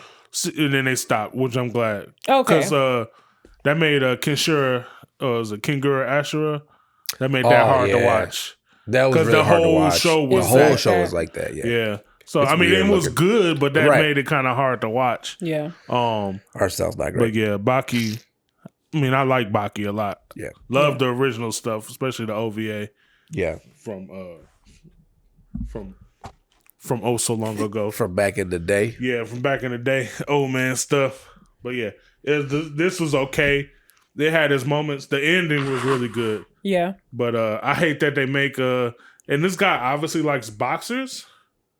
And then they stopped, which I'm glad. Okay. Because that made Kinshura, was it Kingura Ashura? That made that hard to watch. That was really hard to watch. Show was the whole show was like that, Yeah. So, it's it was good, but that made it kind of hard to watch. Yeah. Art style's not great. But yeah, Baki, I like Baki a lot. Yeah. Love the original stuff, especially the OVA. Yeah. From oh so long ago. From back in the day. Yeah, from back in the day. Old man stuff. But yeah, this was okay. they had its moments. The ending was really good. Yeah. But I hate that they make and this guy obviously likes boxers.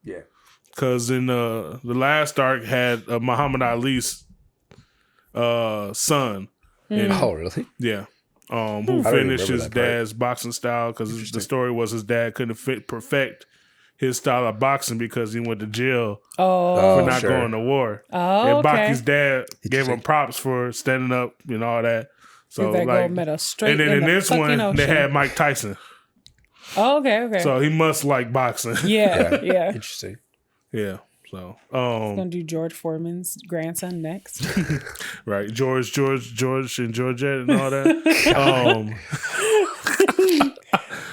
Yeah. Because in the last arc had Muhammad Ali's son. And, Oh, really? Yeah. Who finished his dad's boxing style because the story was his dad couldn't perfect his style of boxing because he went to jail for not going to war. Oh, and Baki's dad gave him props for standing up and all that. So that like, gold medal straight and then in this one ocean. they had Mike Tyson. Oh, okay. So he must like boxing. Yeah. Interesting. Yeah. So gonna do George Foreman's grandson next. Right. George and Georgette and all that.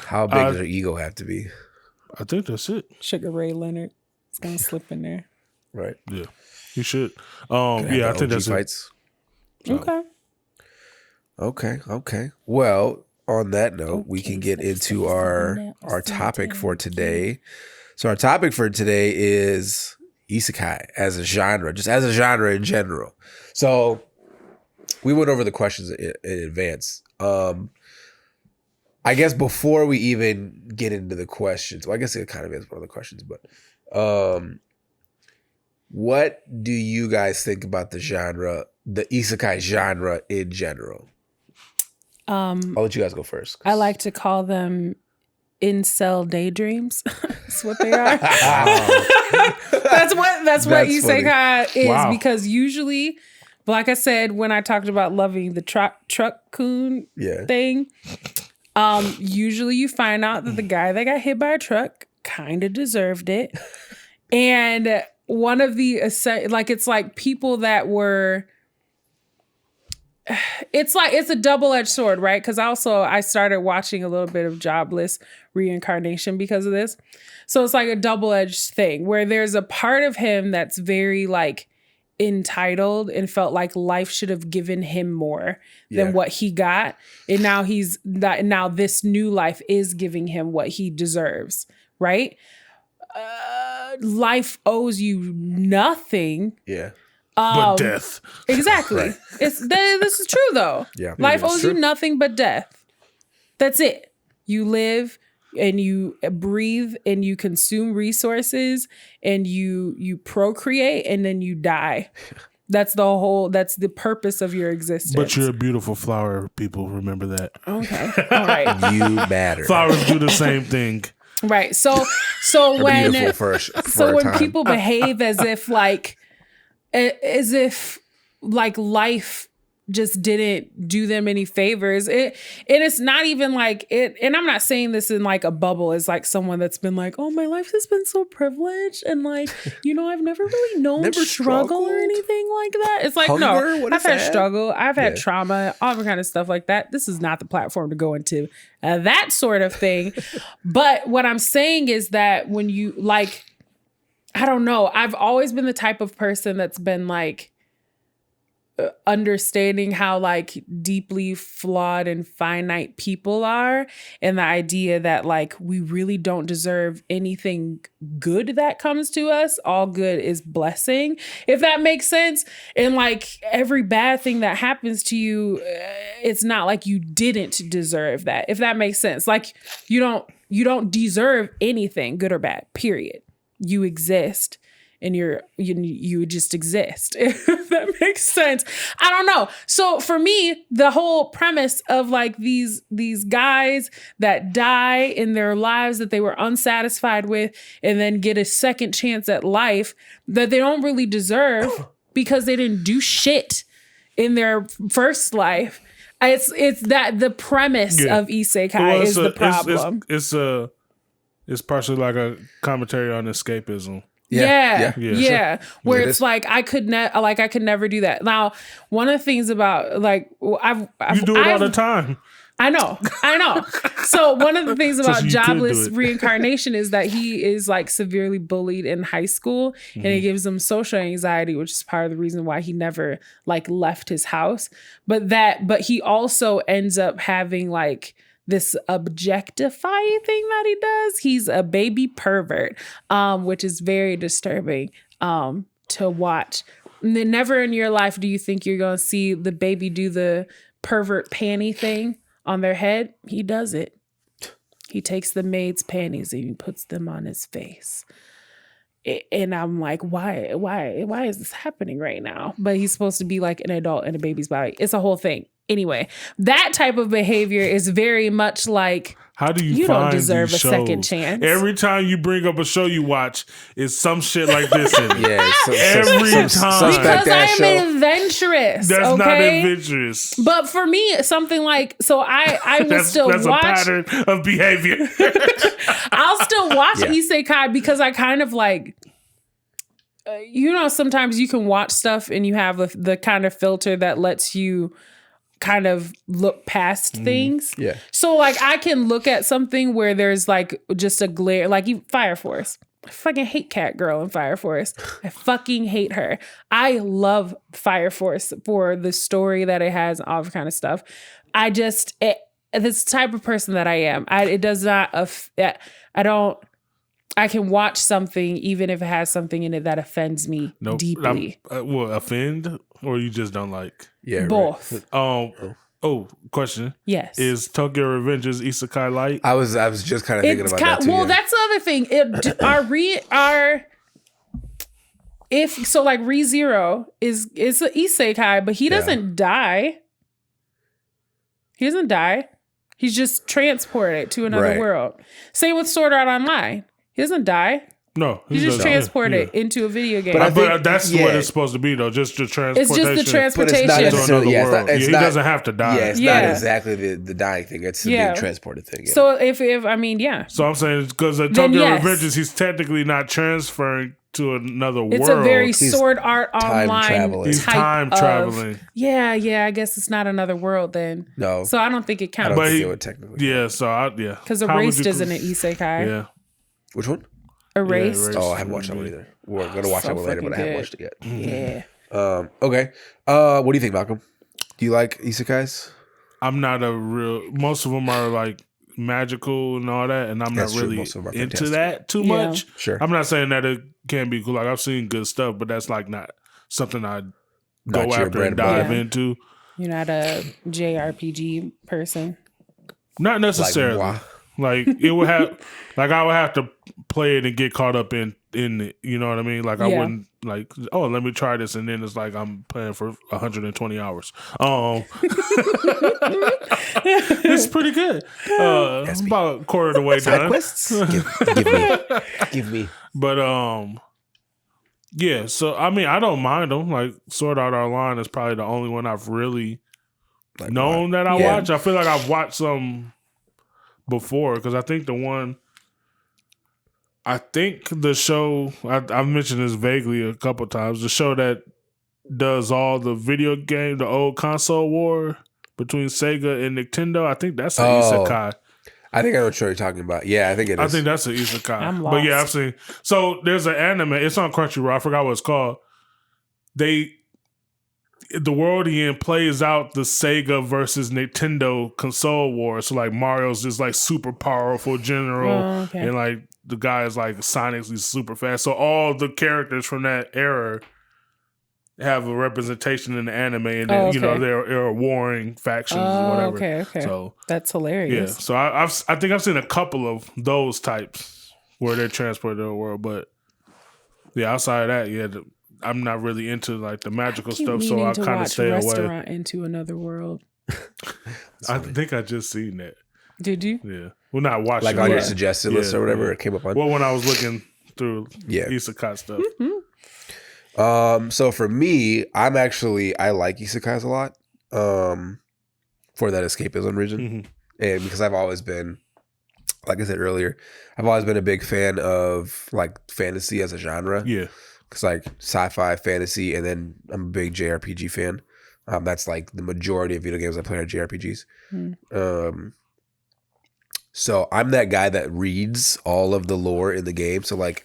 How big does their ego have to be? I think that's it. Sugar Ray Leonard. It's gonna slip in there. Right. Yeah. You should. I think that's fights. it. Okay. Well, on that note, we can get into our topic for today. So our topic for today is Isekai as a genre, just as a genre in general. So we went over the questions in advance. I guess before we even get into the questions, well, I guess it kind of is one of the questions, but what do you guys think about the genre, the Isekai genre in general? I'll let you guys go first. I like to call them incel daydreams. That's what they are. That's what Isekai is because usually, like I said, when I talked about loving the truck-kun thing, usually you find out that the guy that got hit by a truck kind of deserved it. And one of the, it's like people that were, it's a double-edged sword, right? Because I started watching a little bit of Jobless Reincarnation because of this. So it's like a double-edged thing where there's a part of him that's very like entitled and felt like life should have given him more than what he got. And now this new life is giving him what he deserves, right? Life owes you nothing. Yeah. But death. Exactly. Right. This is true though. Yeah. Life owes you nothing but death. That's it. You live and you breathe and you consume resources and you procreate and then you die. That's the purpose of your existence. But you're a beautiful flower, people. Remember that. Okay. All right. You matter. Flowers do the same thing. Right. So when people behave as if life just didn't do them any favors. And it's not even like it. And I'm not saying this in like a bubble as like someone that's been like, oh, my life has been so privileged. And like, I've never really known struggle or anything like that. It's like, hunger? No, I've had struggle. I've had trauma, all kind of stuff like that. This is not the platform to go into that sort of thing. But what I'm saying is that when you like, I don't know, I've always been the type of person that's been like, understanding how like deeply flawed and finite people are, and the idea that like we really don't deserve anything good that comes to us. All good is blessing, if that makes sense. And like every bad thing that happens to you, it's not like you didn't deserve that, if that makes sense. Like you don't deserve anything, good or bad, period. You exist. And you just exist, if that makes sense. I don't know. So for me, the whole premise of like these guys that die in their lives that they were unsatisfied with and then get a second chance at life that they don't really deserve because they didn't do shit in their first life. It's that the premise of Isekai is the problem. It's partially like a commentary on escapism. Yeah. Where it's like I could never do that. Now, one of the things about like you do it all the time. I know. So one of the things about Jobless Reincarnation is that he is like severely bullied in high school, and it gives him social anxiety, which is part of the reason why he never like left his house. But he also ends up having like this objectifying thing that he does. He's a baby pervert, which is very disturbing to watch. And then never in your life do you think you're going to see the baby do the pervert panty thing on their head, he does it. He takes the maid's panties and he puts them on his face. And I'm like, why is this happening right now? But he's supposed to be like an adult in a baby's body. It's a whole thing. Anyway, that type of behavior is very much like, how do you find don't deserve these a second chance. Every time you bring up a show you watch, it's some shit like this in it. Yeah, every time. Because I am adventurous. That's not adventurous. But for me, something like, so I will still watch. That's a pattern of behavior. I'll still watch Isekai because I kind of like, sometimes you can watch stuff and you have the kind of filter that lets you kind of look past things. Yeah. So like I can look at something where there's like just a glare, like Fire Force. I fucking hate Cat Girl in Fire Force. I fucking hate her. I love Fire Force for the story that it has, all that kind of stuff. This type of person that I am. I can watch something even if it has something in it that offends me deeply. Offend or you just don't like? Yeah, both. Right. Question. Yes. Is Tokyo Revengers Isekai light? I was just kind of thinking about that too. Well, that's the other thing. Like ReZero is an Isekai, but he doesn't die. He doesn't die. He's just transported to another world. Same with Sword Art Online. He doesn't die. No, he's just transported into a video game. But that's what it's supposed to be, though. Just the transportation. It's just the transportation. But it's not necessarily, he doesn't have to die. Yeah, it's not exactly the dying thing. It's the being transported thing. Yeah. So if So I'm saying because Tokyo Revengers, he's technically not transferring to another world. It's a very Sword Art Online. He's time traveling. Yeah. I guess it's not another world then. No. So I don't think it counts. I don't think it would technically. Yeah. So because Erased isn't an Isekai. Yeah. Which one? Erased. Oh, I haven't watched that one either. We're gonna watch that one later, but I haven't watched it yet. Yeah. Okay. What do you think, Malcolm? Do you like isekais? I'm not most of them are like magical and all that, and I'm not really into that too much. Sure. I'm not saying that it can't be cool. Like I've seen good stuff, but that's like not something I go after and dive into. You're not a JRPG person. Not necessarily. Like it would have, like I would have to play it and get caught up in it. You know what I mean? Like I wouldn't like, let me try this, and then it's like I'm playing for 120 hours. It's pretty good. I'm about a quarter of the way done. Quests? Give me. But yeah. So I mean, I don't mind them. Like Sword Art Online is probably the only one I've really known that I watch. I feel like I've watched some before because I think the show I've mentioned this vaguely a couple times, the show that does all the video game, the old console war between Sega and Nintendo, I think that's an isekai. I think I know what you're talking about. Yeah, I think it is. I think that's an isekai. I'm lost. But yeah, I've seen. So there's an anime. It's on Crunchyroll. I forgot what it's called. The world he in plays out the Sega versus Nintendo console war. So like Mario's this like super powerful general, and like the guy is like sonically super fast. So all the characters from that era have a representation in the anime, and then they're warring factions or whatever. Okay. So that's hilarious. Yeah. So I think I've seen a couple of those types where they're transported to the world, but yeah, outside of that, I'm not really into like the magical stuff, so I kind of stay away. Restaurant into Another World. I think I just seen that. Did you? Yeah. Well, not watching. Like on your suggested list or whatever it came up on. Well, when I was looking through isekai stuff. So for me, I like isekais a lot. For that escapism reason, and because I've always been, like I said earlier, I've always been a big fan of like fantasy as a genre. Yeah. Because like sci-fi, fantasy, and then I'm a big JRPG fan. That's like the majority of video games I play are JRPGs. So I'm that guy that reads all of the lore in the game. So like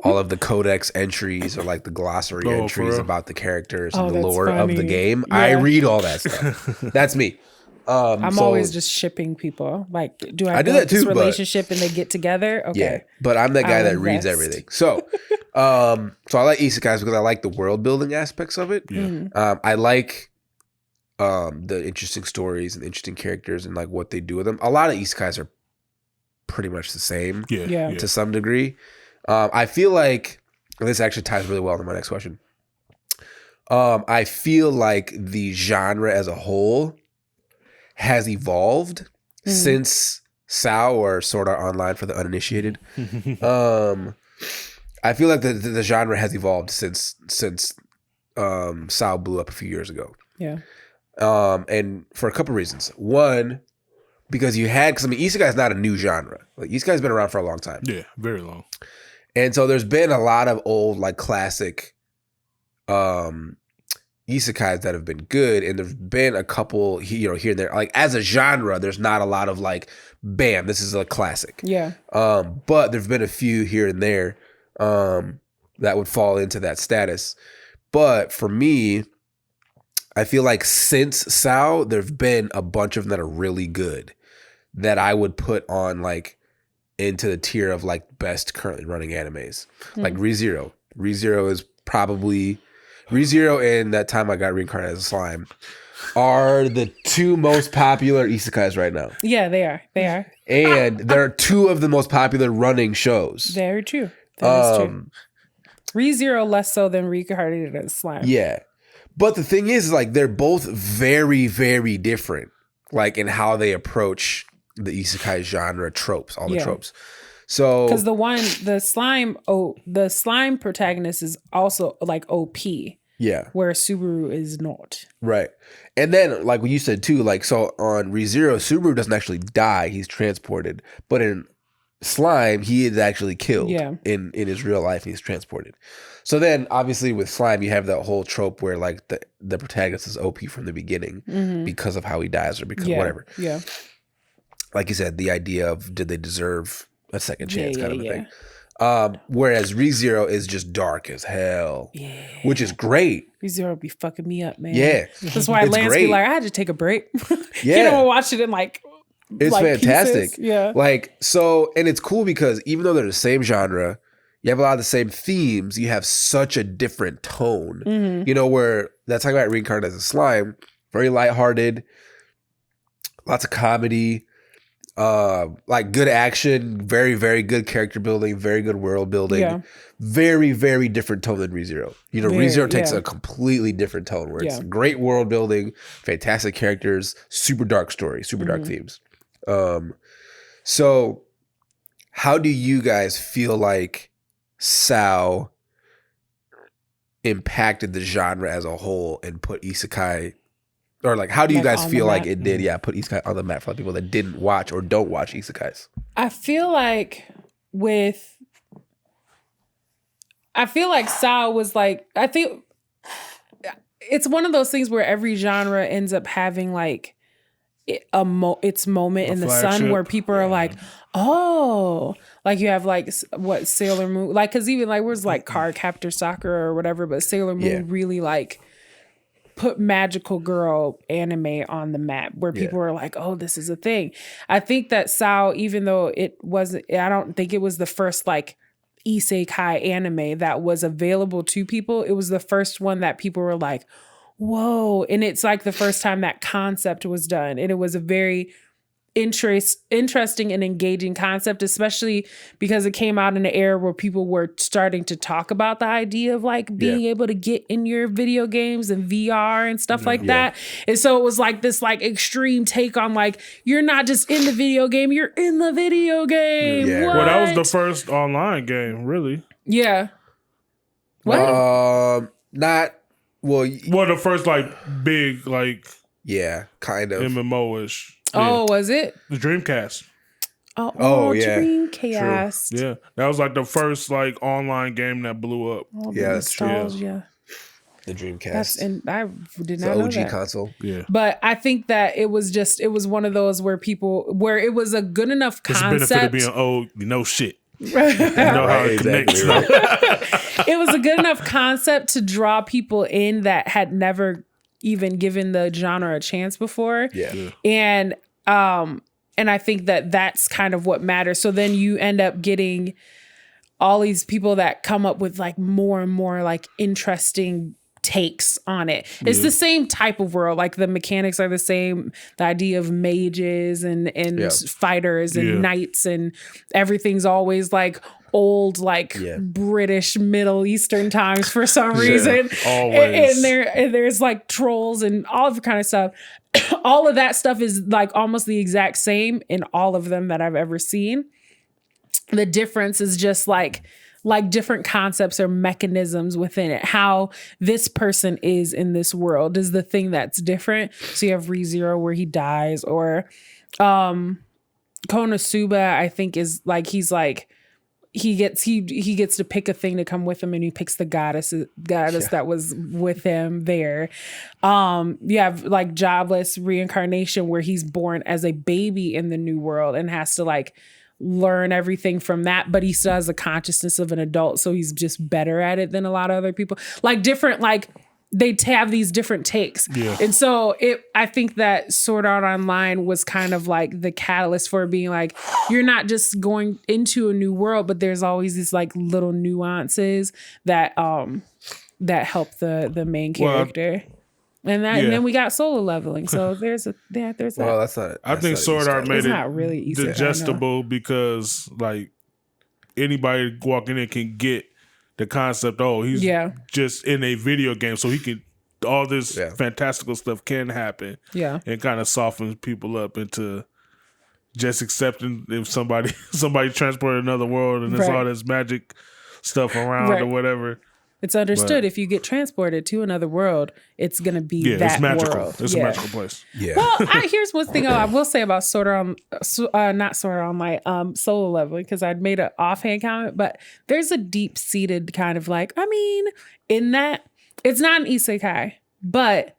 all of the codex entries or like the glossary entries about the characters and the lore of the game. Yeah. I read all that stuff. That's me. I'm always just shipping people. Like, do I do that too, this relationship and they get together? Okay. Yeah, but I'm that guy that reads everything. So, so I like isekais because I like the world building aspects of it. Yeah. I like the interesting stories and interesting characters and like what they do with them. A lot of isekais are pretty much the same to some degree. I feel like this actually ties really well to my next question. I feel like the genre as a whole has evolved since SAO, or Sword Art Online for the uninitiated. I feel like the genre has evolved since SAO blew up a few years ago. Yeah. And for a couple reasons. One, because isekai is not a new genre. Like isekai has been around for a long time. Yeah, very long. And so there's been a lot of old, like classic isekais that have been good, and there's been a couple here and there. Like as a genre, there's not a lot of like, bam, this is a classic. Yeah. But there's been a few here and there that would fall into that status. But for me, I feel like since SAO, there've been a bunch of them that are really good that I would put on like into the tier of like best currently running animes. Like ReZero. ReZero is probably ReZero and That Time I Got Reincarnated as a Slime are the two most popular isekais right now. Yeah, they are. They are. And they're two of the most popular running shows. Very true. That is true. ReZero less so than Reincarnated as Slime. Yeah. But the thing is, like, they're both very, very different, like, in how they approach the isekai genre tropes, all the tropes. So, because the slime protagonist is also like OP. Yeah. Where Subaru is not. Right. And then, like what you said too, like, so on ReZero, Subaru doesn't actually die, he's transported. But in Slime, he is actually killed in his real life, and he's transported. So then, obviously, with Slime, you have that whole trope where, like, the protagonist is OP from the beginning because of how he dies or because whatever. Yeah. Like you said, the idea of did they deserve a second chance kind of a thing. Whereas ReZero is just dark as hell, which is great. ReZero be fucking me up, man. Yeah. That's why Lance be like, I had to take a break. Yeah. You know, watch it in like it's like fantastic. Pieces. Yeah. Like, so, and it's cool because even though they're the same genre, you have a lot of the same themes, you have such a different tone. You know, where That Time I Got Reincarnated as a Slime, very lighthearted, lots of comedy, like good action, very, very good character building, very good world building, very, very different tone than ReZero. You know, ReZero takes a completely different tone where it's great world building, fantastic characters, super dark story, super dark themes. So how do you guys feel like SAO impacted the genre as a whole and put isekai, or like how do you guys feel like it did put isekai on the map for people that didn't watch or don't watch isekais? I feel like SAO was like, I think it's one of those things where every genre ends up having like its moment in the sun where people are like, oh, like you have like what Sailor Moon, like, because even like where's like Card Captor Sakura or whatever, but Sailor Moon really like put magical girl anime on the map where people are like, oh, this is a thing. I think that SAO, even though it wasn't, I don't think it was the first like isekai anime that was available to people. It was the first one that people were like, whoa. And it's like the first time that concept was done. And it was a very interesting and engaging concept, especially because it came out in an era where people were starting to talk about the idea of like being able to get in your video games and VR and stuff like that. And so it was like this like extreme take on like, you're not just in the video game, you're in the video game. Yeah. What? Well, that was the first online game, really. Yeah. What? The first like big like kind of MMO-ish. Oh, was it? The Dreamcast. Oh, Dreamcast. True. Yeah. That was like the first like online game that blew up. Oh, that's true. Yeah. The Dreamcast. And I did not know that. The OG console. Yeah. But I think that it was one of those where it was a good enough concept. It's the benefit of being old, you know shit. You know how it connects. It was a good enough concept to draw people in that had never even given the genre a chance before. Yeah. And I think that that's kind of what matters. So then you end up getting all these people that come up with like more and more like interesting takes on it. It's the same type of world. Like the mechanics are the same. The idea of mages and fighters and knights and everything's always like old, like British Middle Eastern times for some reason. Always. And there's like trolls and all of the kind of stuff. All of that stuff is like almost the exact same in all of them that I've ever seen. The difference is just like different concepts or mechanisms within it. How this person is in this world is the thing that's different. So you have ReZero where he dies, or Konosuba, I think is like he gets to pick a thing to come with him, and he picks the goddess that was with him there. You have like Jobless Reincarnation where he's born as a baby in the new world and has to like learn everything from that, but he still has the consciousness of an adult, so he's just better at it than a lot of other people. Like different, like they have these different takes. And so I think that Sword Art Online was kind of like the catalyst for being like, you're not just going into a new world, but there's always these like little nuances that help the main character. And then we got solo leveling. So there's that. Well, that's not. I think Sword Art made it's it not really easy, digestible because like anybody walking in can get the concept. Oh, he's just in a video game, so he can. All this fantastical stuff can happen. And kind of softens people up into just accepting if somebody transported another world and there's all this magic stuff around or whatever. It's understood if you get transported to another world, it's going to be that it's magical. world. It's a magical place. Well, here's one thing I will say about Sword Art Online, solo leveling, because I'd made an offhand comment, but there's a deep-seated kind of like, I mean, in that, it's not an isekai, but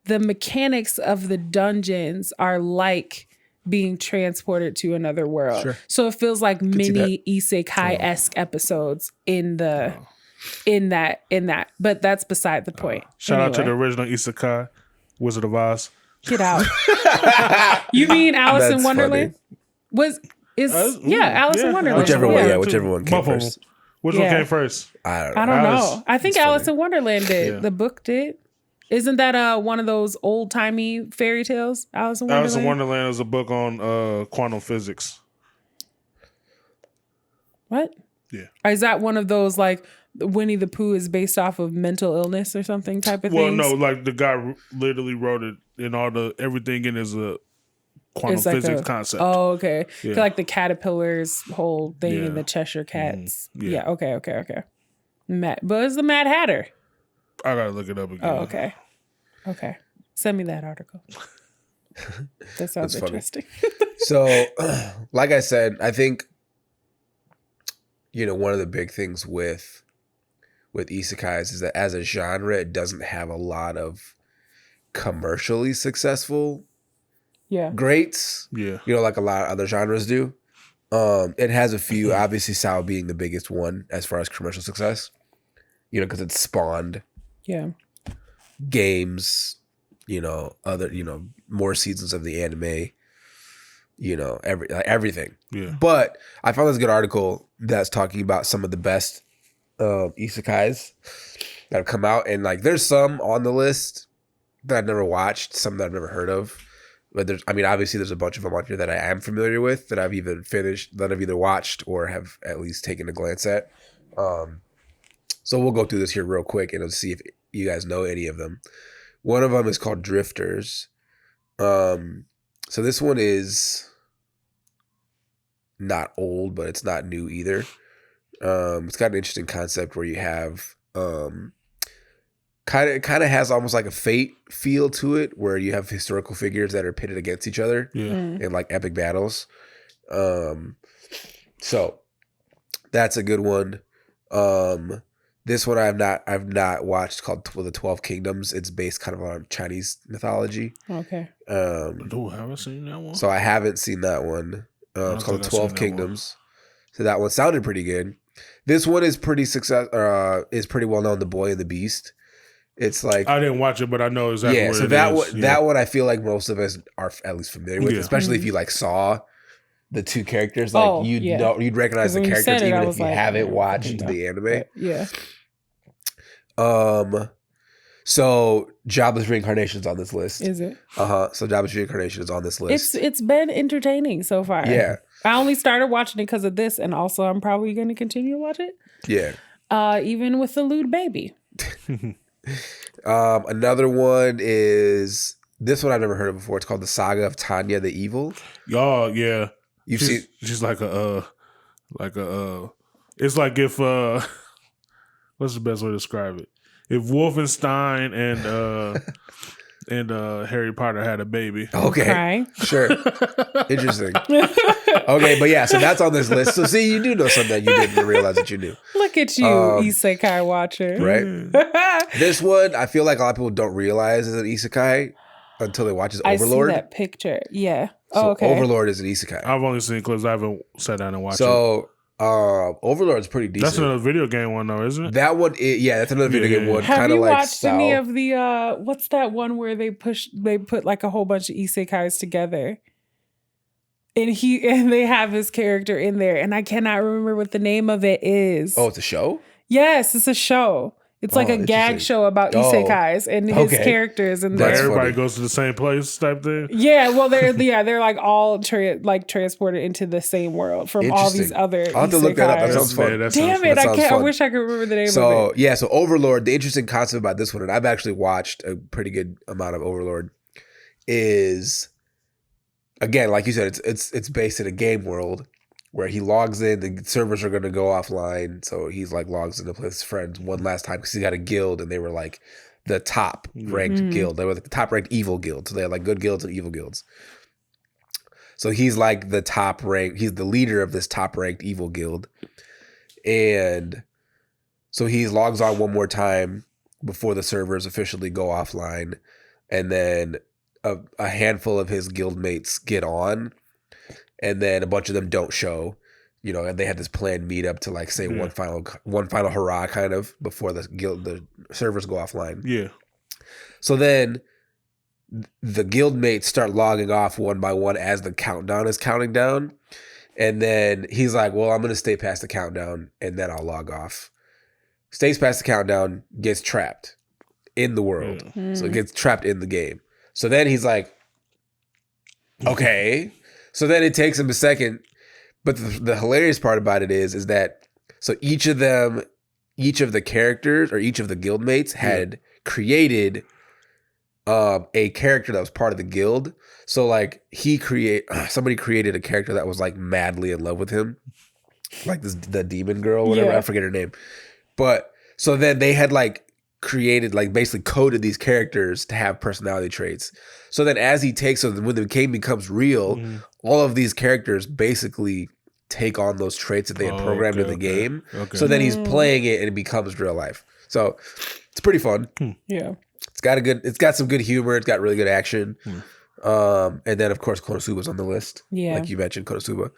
the mechanics of the dungeons are like being transported to another world. So it feels like mini isekai-esque episodes in that. But that's beside the point. Shout out to the original isekai, Wizard of Oz. Get out. You mean Alice in Wonderland? Alice in Wonderland. Whichever one came first. Which one came first? I don't know. I think Alice in Wonderland did. Yeah. The book did. Isn't that one of those old timey fairy tales? Alice in Wonderland. Alice in Wonderland is a book on quantum physics. What? Yeah. Is that one of those like Winnie the Pooh is based off of mental illness or something type of thing? Well, no, like the guy literally wrote it, and everything in is a quantum physics concept. Oh, okay. Yeah. Like the caterpillar's whole thing and the Cheshire Cats. Okay. But it's the Mad Hatter. I gotta look it up again. Oh, okay. Send me that article. That sounds interesting. So, like I said, I think one of the big things with isekais is that as a genre, it doesn't have a lot of commercially successful greats. Yeah. Like a lot of other genres do. It has a few, obviously Sao being the biggest one as far as commercial success. Because it spawned games, other, more seasons of the anime, everything. Yeah. But I found this good article that's talking about some of the best isekais that have come out, and like there's some on the list that I've never watched, some that I've never heard of. But obviously there's a bunch of them on here that I am familiar with, that I've either watched or have at least taken a glance at. So we'll go through this here real quick and see if you guys know any of them. One of them is called Drifters. So this one is not old, but it's not new either. It's got an interesting concept where you have kind of has almost like a Fate feel to it, where you have historical figures that are pitted against each other in like epic battles. So that's a good one. This one I've not watched, called The 12 Kingdoms. It's based kind of on Chinese mythology. Okay. I haven't seen that one. So I haven't seen that one. It's called 12 Kingdoms. So that one sounded pretty good. This one is pretty well known. The Boy and the Beast. It's like, I didn't watch it, but I know exactly. Yeah. So that one I feel like most of us are at least familiar with, especially if you like saw the two characters. Like you'd recognize the characters even if you haven't watched the anime. Yeah. So Jobless Reincarnation is on this list. Is it? So Jobless Reincarnation is on this list. It's been entertaining so far. Yeah. I only started watching it because of this, and also I'm probably going to continue to watch it. Yeah. Even with the lewd baby. Another one is this one I've never heard of before. It's called the Saga of Tanya the Evil. Oh yeah, You've seen? She's like a It's like if what's the best way to describe it? If Wolfenstein and Harry Potter had a baby. Okay, sure, interesting. Okay, but yeah, so that's on this list. So see, you do know something that you didn't realize that you knew. Look at you, Isekai watcher. Right? This one, I feel like a lot of people don't realize is an Isekai until they watch his Overlord. I see that picture. Yeah. So okay. Overlord is an Isekai. I've only seen clips. I haven't sat down and watched it. So Overlord's pretty decent. That's another video game one though, isn't it? That one, that's another video game one. Have you like watched any of the what's that one where they put like a whole bunch of isekais together, and they have his character in there, and I cannot remember what the name of it is. Oh, it's a show? Yes, it's a show. It's like a gag show about isekais and his characters, and everybody goes to the same place type thing. Yeah, well, they're like all transported into the same world from all these other. I'll have to look that up. That sounds fun. Damn it! I wish I could remember the name of it. Yeah, so Overlord. The interesting concept about this one, and I've actually watched a pretty good amount of Overlord, is again, like you said, it's based in a game world where he logs in, the servers are going to go offline. So he's like logs into his friends one last time because he got a guild and they were like the top ranked guild. They were like the top ranked evil guild. So they had like good guilds and evil guilds. So he's like the top ranked, he's the leader of this top ranked evil guild. And so he logs on one more time before the servers officially go offline. And then a handful of his guild mates get on. And then a bunch of them don't show, and they had this planned meetup to like say one final hurrah kind of before the servers go offline. Yeah. So then the guild mates start logging off one by one as the countdown is counting down. And then he's like, well, I'm going to stay past the countdown and then I'll log off. Stays past the countdown, gets trapped in the world. So it gets trapped in the game. So then he's like, okay. So then it takes him a second, but the hilarious part about it is that so each of the characters or each of the guildmates had created a character that was part of the guild. So like somebody created a character that was like madly in love with him, like the demon girl, whatever. I forget her name, but so then they had like created, like basically coded these characters to have personality traits. So then as he takes them, when the game becomes real, all of these characters basically take on those traits that they had programmed in the game. Okay. So then he's playing it and it becomes real life. So it's pretty fun. Yeah. It's got some good humor. It's got really good action. And then of course Kotosuba's on the list. Yeah. Like you mentioned, Kotosuba.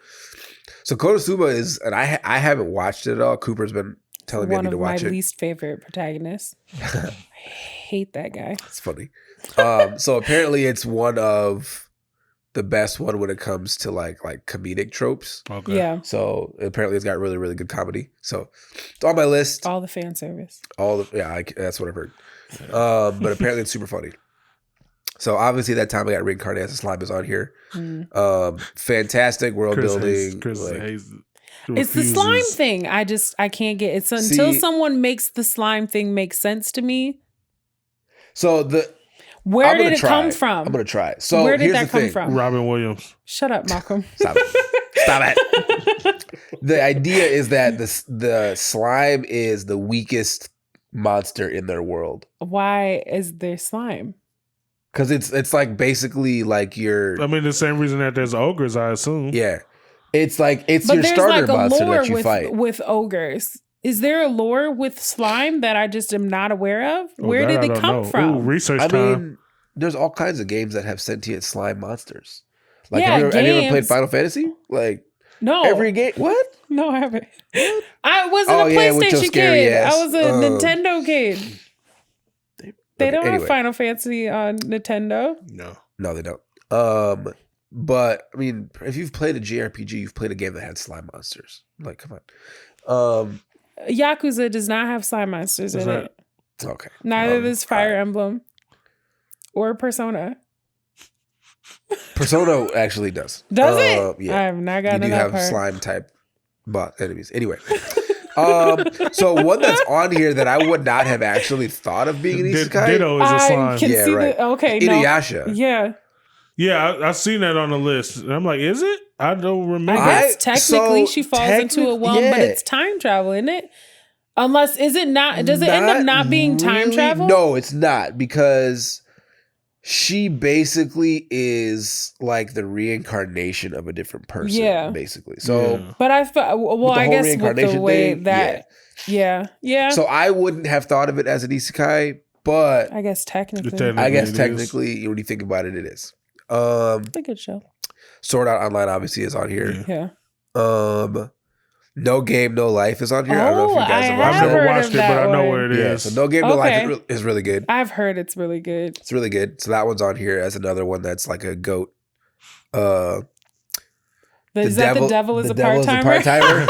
So Kotosuba is, and I haven't watched it at all. Cooper's been telling me I need to watch it. One of my least favorite protagonists. I hate that guy. It's funny. So apparently it's one of the best one when it comes to like comedic tropes. Okay. Yeah. So apparently it's got really, really good comedy. So it's on my list. All the fan service. That's what I've heard. But apparently it's super funny. So obviously that time I got reincarnated as a slime is on here. Fantastic world building. It's the slime thing. I can't get it. So until someone makes the slime thing make sense to me. So where did it come from? I'm gonna try. So where did that come from? Robin Williams. Shut up, Malcolm. Stop it. The idea is that the slime is the weakest monster in their world. Why is there slime? Because it's like basically like the same reason that there's ogres, I assume. Yeah. It's like your starter monster that you fight. With ogres. Is there a lore with slime that I just am not aware of? Where did they come from? Ooh, research time. I mean, there's all kinds of games that have sentient slime monsters. Like, have you ever played Final Fantasy? Like, no. Every game? What? No, I haven't. I wasn't a PlayStation kid. I was a Nintendo kid. They don't have Final Fantasy on Nintendo. No, they don't. But I mean, if you've played a JRPG, you've played a game that had slime monsters. Like, come on. Yakuza does not have slime monsters in it. Okay. Neither does Fire Emblem or Persona. Persona actually does. Does it? Yeah. I have not gotten you do that have part. slime type enemies. Anyway. So one that's on here that I would not have actually thought of being an isekai. Ditto is a slime. I can see right. Okay, Inuyasha. No. Yeah. Yeah, I seen that on the list. And I'm like, is it? I don't remember. I guess technically she falls into a well, but it's time travel, isn't it? Unless, is it not? Does it end up not being time travel? No, it's not, because she basically is like the reincarnation of a different person, basically. So, but I guess with the way that, yeah. So I wouldn't have thought of it as an isekai, but I guess technically, when you think about it, it is. It's a good show. Sword Art Online obviously is on here. Yeah. No Game, No Life is on here. I don't know if you guys have watched it. I've never watched it, but I know where it is. So No Game, No Life is really good. I've heard it's really good. It's really good. So that one's on here as another one that's like a goat. The devil is a part-timer?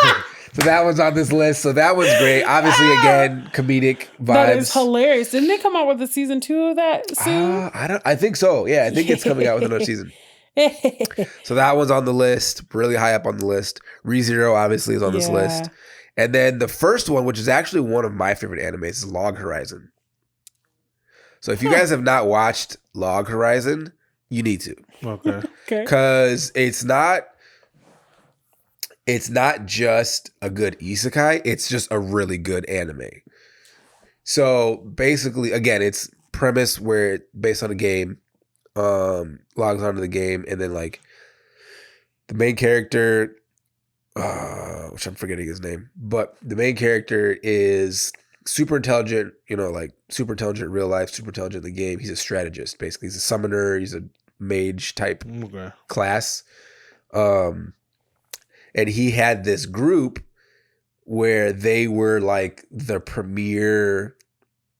So that one's on this list. So that one's great. Obviously, again, comedic vibes. That is hilarious. Didn't they come out with a season 2 of that soon? I think so. Yeah, I think it's coming out with another season. So that one's on the list, really high up on the list. ReZero obviously is on this list. And then the first one, which is actually one of my favorite animes, is Log Horizon. So if you guys have not watched Log Horizon, you need to. Okay. Because it's not just a good isekai, it's just a really good anime. So basically, again, it's premise where it's based on a game, logs onto the game, and then like the main character, which I'm forgetting his name, but the main character is super intelligent, like super intelligent in real life, super intelligent in the game. He's a strategist, basically. He's a summoner, he's a mage type class. And he had this group where they were like the premier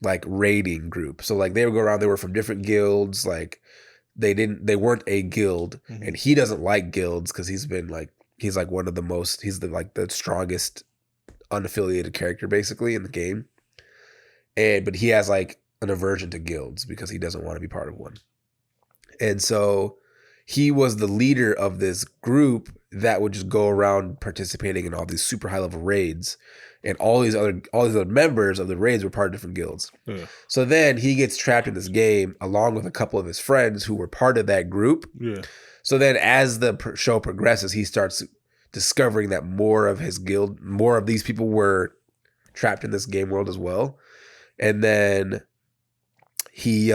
like raiding group. So like they would go around, they were from different guilds, like they weren't a guild, and he doesn't like guilds because he's like one of the most, he's the strongest unaffiliated character basically in the game. But he has like an aversion to guilds because he doesn't want to be part of one. And so he was the leader of this group that would just go around participating in all these super high level raids, and all these other members of the raids were part of different guilds. Yeah. So then he gets trapped in this game along with a couple of his friends who were part of that group. Yeah. So then as the show progresses, he starts discovering that more of his guild, more of these people were trapped in this game world as well. And then he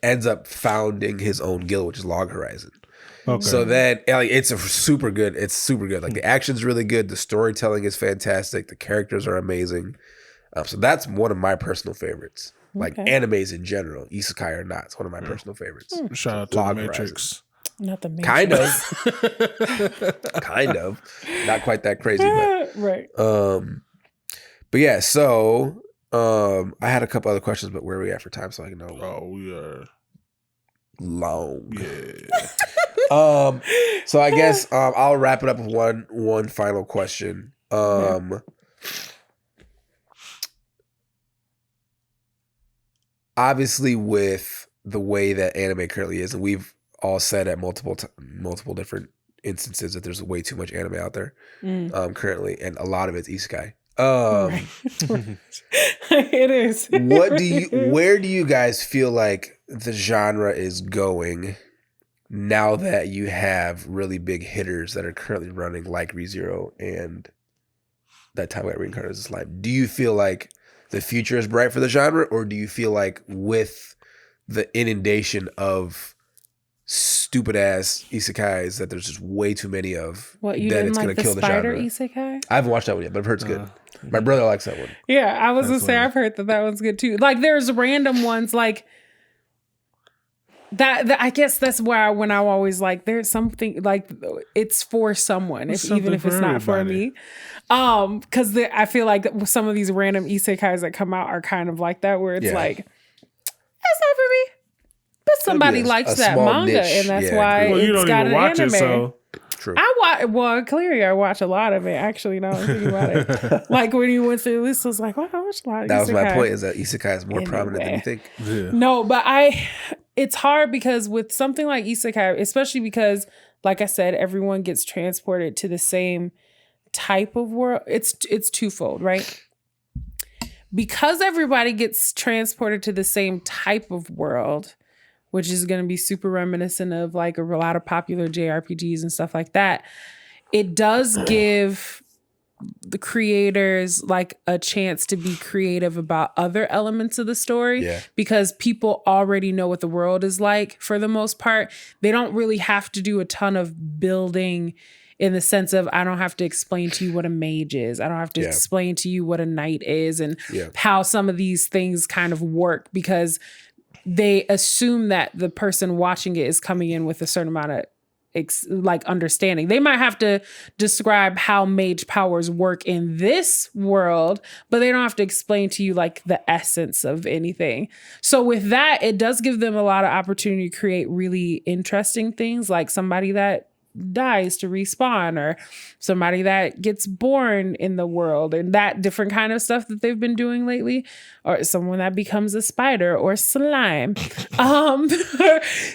ends up founding his own guild, which is Log Horizon. Okay. So then it's super good. Like the action's really good. The storytelling is fantastic. The characters are amazing. So that's one of my personal favorites. Like animes in general, isekai or not, it's one of my personal favorites. Shout out to Log the Matrix. Horizon. Not the Matrix. Kind of. Not quite that crazy, but right. But yeah, so I had a couple other questions, but where are we at for time so I can know? Oh, we are long. Yeah. So I guess I'll wrap it up with one final question. Obviously, with the way that anime currently is, and we've all said at multiple different instances that there's way too much anime out there currently, and a lot of it's isekai. It is. Where do you guys feel like the genre is going now that you have really big hitters that are currently running like ReZero and that time I got reincarnated as a slime? Do you feel like the future is bright for the genre, or do you feel like with the inundation of stupid ass isekais that there's just way too many of, that it's going to kill the genre? Isekai? I haven't watched that one yet, but I've heard it's good. My brother likes that one. Yeah, I was going to say I've heard that one's good too. Like there's random ones like that I guess that's why when I always like there's something like it's for someone, even if it's not for me. Because I feel like some of these random isekais that come out are kind of like that, where it's like, that's not for me. But somebody likes that manga, niche. And that's why you don't got even watch an anime. it, so True. Clearly I watch a lot of it. Actually, now I'm thinking about it. Like when you went through this, I was like, wow, I watch a lot of That Isekai. was my point, is that Isekai is more prominent than you think. Yeah. No, but it's hard because with something like Isekai, especially because, like I said, everyone gets transported to the same type of world. It's twofold, right? Because everybody gets transported to the same type of world, which is going to be super reminiscent of like a lot of popular JRPGs and stuff like that, it does give the creators like a chance to be creative about other elements of the story, because people already know what the world is like for the most part. They don't really have to do a ton of building, in the sense of, I don't have to explain to you what a mage is. I don't have to explain to you what a knight is and how some of these things kind of work, because they assume that the person watching it is coming in with a certain amount of understanding. They might have to describe how mage powers work in this world, but they don't have to explain to you like the essence of anything. So with that, it does give them a lot of opportunity to create really interesting things, like somebody that dies to respawn, or somebody that gets born in the world, and that different kind of stuff that they've been doing lately, or someone that becomes a spider or slime.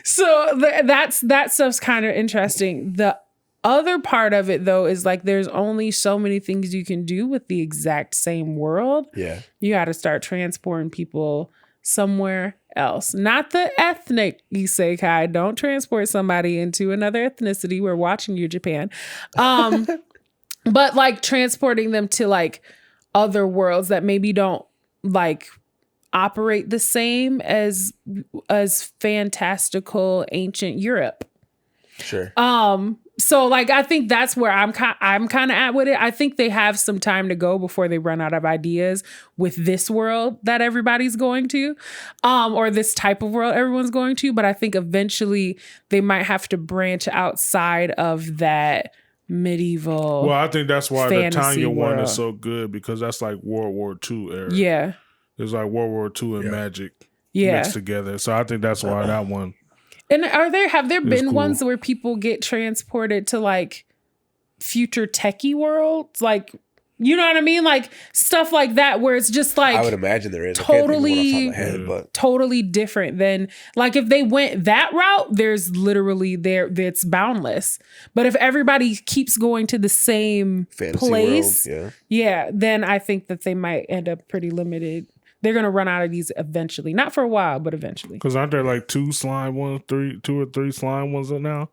So that stuff's kind of interesting. The other part of it though is like, there's only so many things you can do with the exact same world. Yeah, you got to start transporting people somewhere else. Not the ethnic isekai. Don't transport somebody into another ethnicity. We're watching you, Japan. But like transporting them to like other worlds that maybe don't like operate the same as fantastical ancient Europe. Sure. So like, I think that's where I'm kind of at with it. I think they have some time to go before they run out of ideas with this world that everybody's going to, or this type of world everyone's going to. But I think eventually they might have to branch outside of that medieval. Well, I think that's why the Tanya world. one is so good, because that's like World War II era. Yeah. It's like World War II and magic mixed together. So I think that's why that one. And have there been cool. ones where people get transported to like future techie worlds? Like, you know what I mean? Like stuff like that, where it's just like, I would imagine there is totally different than like, if they went that route, there's literally it's boundless. But if everybody keeps going to the same fantasy place, world, then I think that they might end up pretty limited. They're going to run out of these eventually. Not for a while, but eventually. Because aren't there like two or three slime ones now?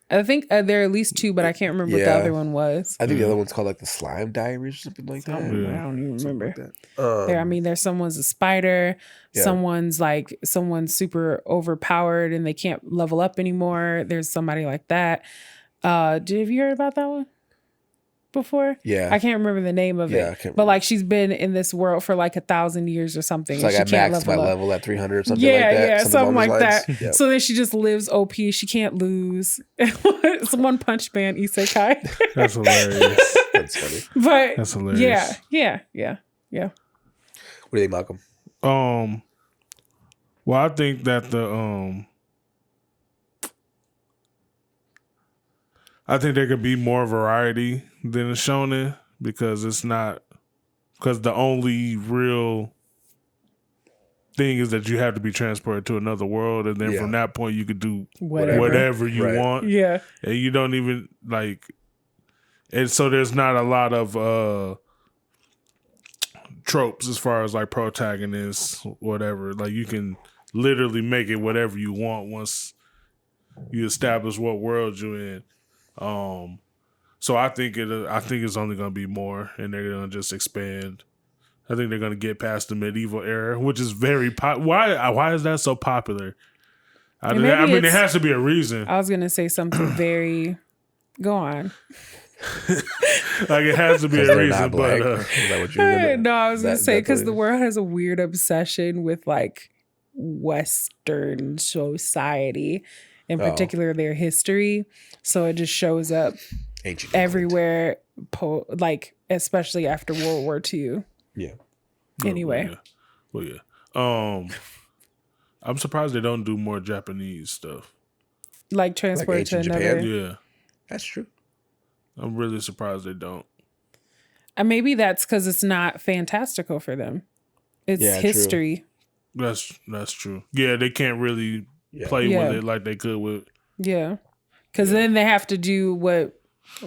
I think there are at least two, but I can't remember what the other one was. I think the other one's called like the Slime Diaries or something like that. I don't even remember. There's someone's a spider. Someone's super overpowered and they can't level up anymore. There's somebody like that. Have you heard about that one before? Yeah. I can't remember the name of it. But like, she's been in this world for like 1,000 years or something. It's like I maxed my level at 300 or something like that. Yeah, something like that. Yep. So then she just lives OP. She can't lose. It's One Punch Man isekai. That's hilarious. That's funny. But that's hilarious. Yeah. What do you think, Malcolm? Well, I think that I think there could be more variety than a shonen, because the only real thing is that you have to be transported to another world, and then from that point you could do whatever you want. Yeah. And you don't even like, and so there's not a lot of tropes as far as like protagonists, whatever. Like you can literally make it whatever you want once you establish what world you're in. So I think it's only going to be more, and they're going to just expand. I think they're going to get past the medieval era, which is very why is that so popular? I mean, there has to be a reason. I was going to say something very. Go on. Like it has to be a reason, but is that what you're no, I was going to say because the world has a weird obsession with like Western society. In particular, their history. So it just shows up ancient everywhere, like especially after World War II. Yeah. Anyway. Well, yeah. I'm surprised they don't do more Japanese stuff. Like transport to another. Yeah. That's true. I'm really surprised they don't. And maybe that's because it's not fantastical for them. It's history. True. That's true. Yeah, they can't really play with it like they could with. Yeah, because then they have to do what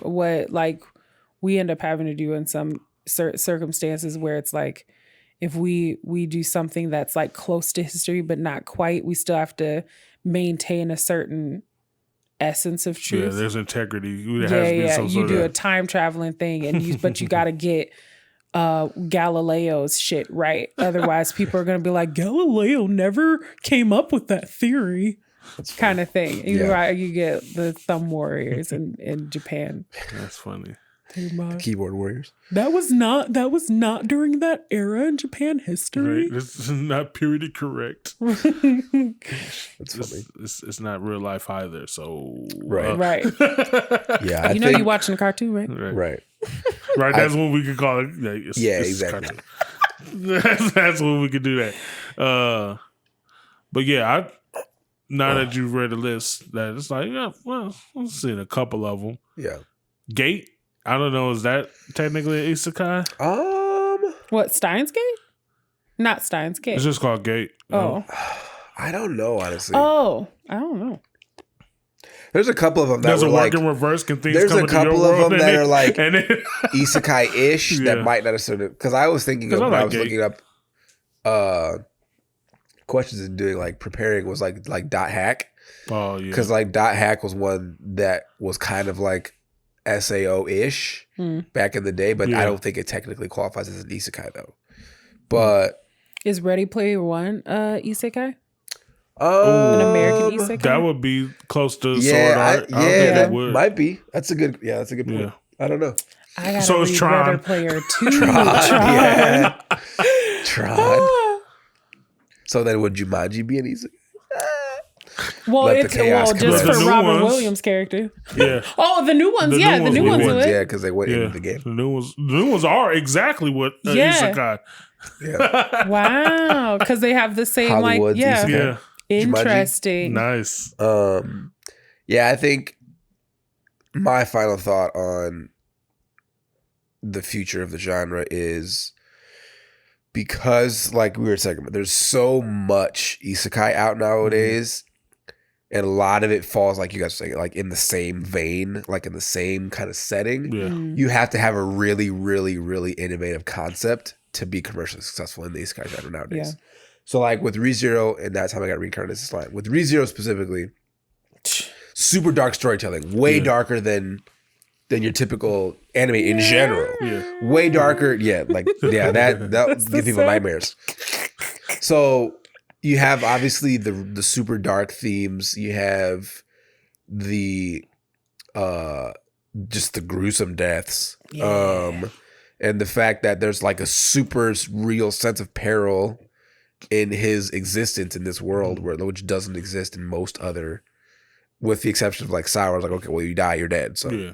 like we end up having to do in some circumstances where it's like if we do something that's like close to history but not quite, we still have to maintain a certain essence of truth. Yeah, there's integrity. You do a time traveling thing, and but you got to get Galileo's shit right. Otherwise, people are going to be like, Galileo never came up with that theory. Kind of thing. You get the thumb warriors in Japan. That's funny. The keyboard warriors. That was not during that era in Japan history. Right. This is not period correct. That's funny. It's not real life either. So right. Yeah, you're watching a cartoon, right? Right. Right. That's what we could call it. Exactly. That's what we could do that. But yeah, now that you've read the list, that it's like, I've seen a couple of them. Yeah. Gate. I don't know. Is that technically an isekai? What, Steins Gate? Not Steins Gate. It's just called Gate. Oh. I don't know, honestly. Oh, I don't know. There's a couple of them that There's were a like... work in reverse. Can things there's come a into your couple of world them that are like then, isekai-ish that might not necessarily... Because I was thinking of when I was looking up questions and doing like preparing was like Dot Hack. Oh, yeah. Because like Dot Hack was one that was kind of like SAO-ish back in the day, but I don't think it technically qualifies as an isekai though. But is Ready Player One isekai? An American isekai? That would be close to Sword Art. That might be. That's a good point. Yeah. I don't know. I gotta read Ready Player 2. Tron. So then would Jumanji be an isekai? Well, just for Robin Williams' character. Yeah. Oh, the new ones. The new ones. Yeah, because they went into the game. The new ones are exactly what isekai. Yeah. Wow, because they have the same Hollywood's isekai. Yeah. Interesting. Nice. Yeah, I think my final thought on the future of the genre is because, like we were saying, there's so much isekai out nowadays. And a lot of it falls, like you guys were saying, like in the same vein, like in the same kind of setting. Yeah. You have to have a really, really, really innovative concept to be commercially successful in these guys genre nowadays. Yeah. So like with ReZero, and that's how I got reincarnated this line. With ReZero specifically, super dark storytelling, way darker than your typical anime in general. Yeah. Way darker. Yeah, that give people nightmares. So you have obviously the super dark themes. You have the just the gruesome deaths. Yeah. And the fact that there's like a super real sense of peril in his existence in this world which doesn't exist in most other, with the exception of like Sour. Like, okay, well, you die, you're dead. So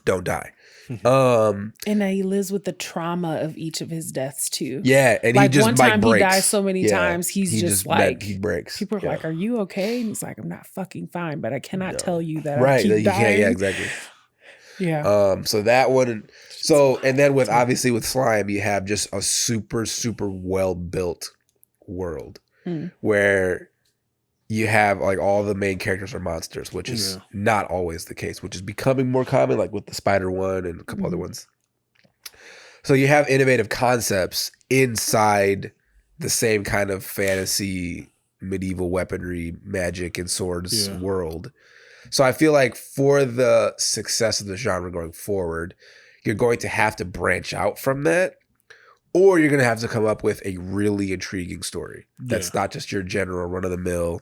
don't die. And now he lives with the trauma of each of his deaths too. Yeah, and like he just one time breaks. He dies so many times, he's just like he breaks. People are like, "Are you okay?" And he's like, "I'm not fucking fine, but I cannot tell you that I keep dying." Yeah, exactly. Yeah. So that one. So and then with obviously with Slime, you have just a super super well built world where you have like all the main characters are monsters, which is not always the case, which is becoming more common, like with the Spider one and a couple other ones. So you have innovative concepts inside the same kind of fantasy, medieval weaponry, magic, and swords world. So I feel like for the success of the genre going forward, you're going to have to branch out from that, or you're going to have to come up with a really intriguing story that's not just your general run-of-the-mill,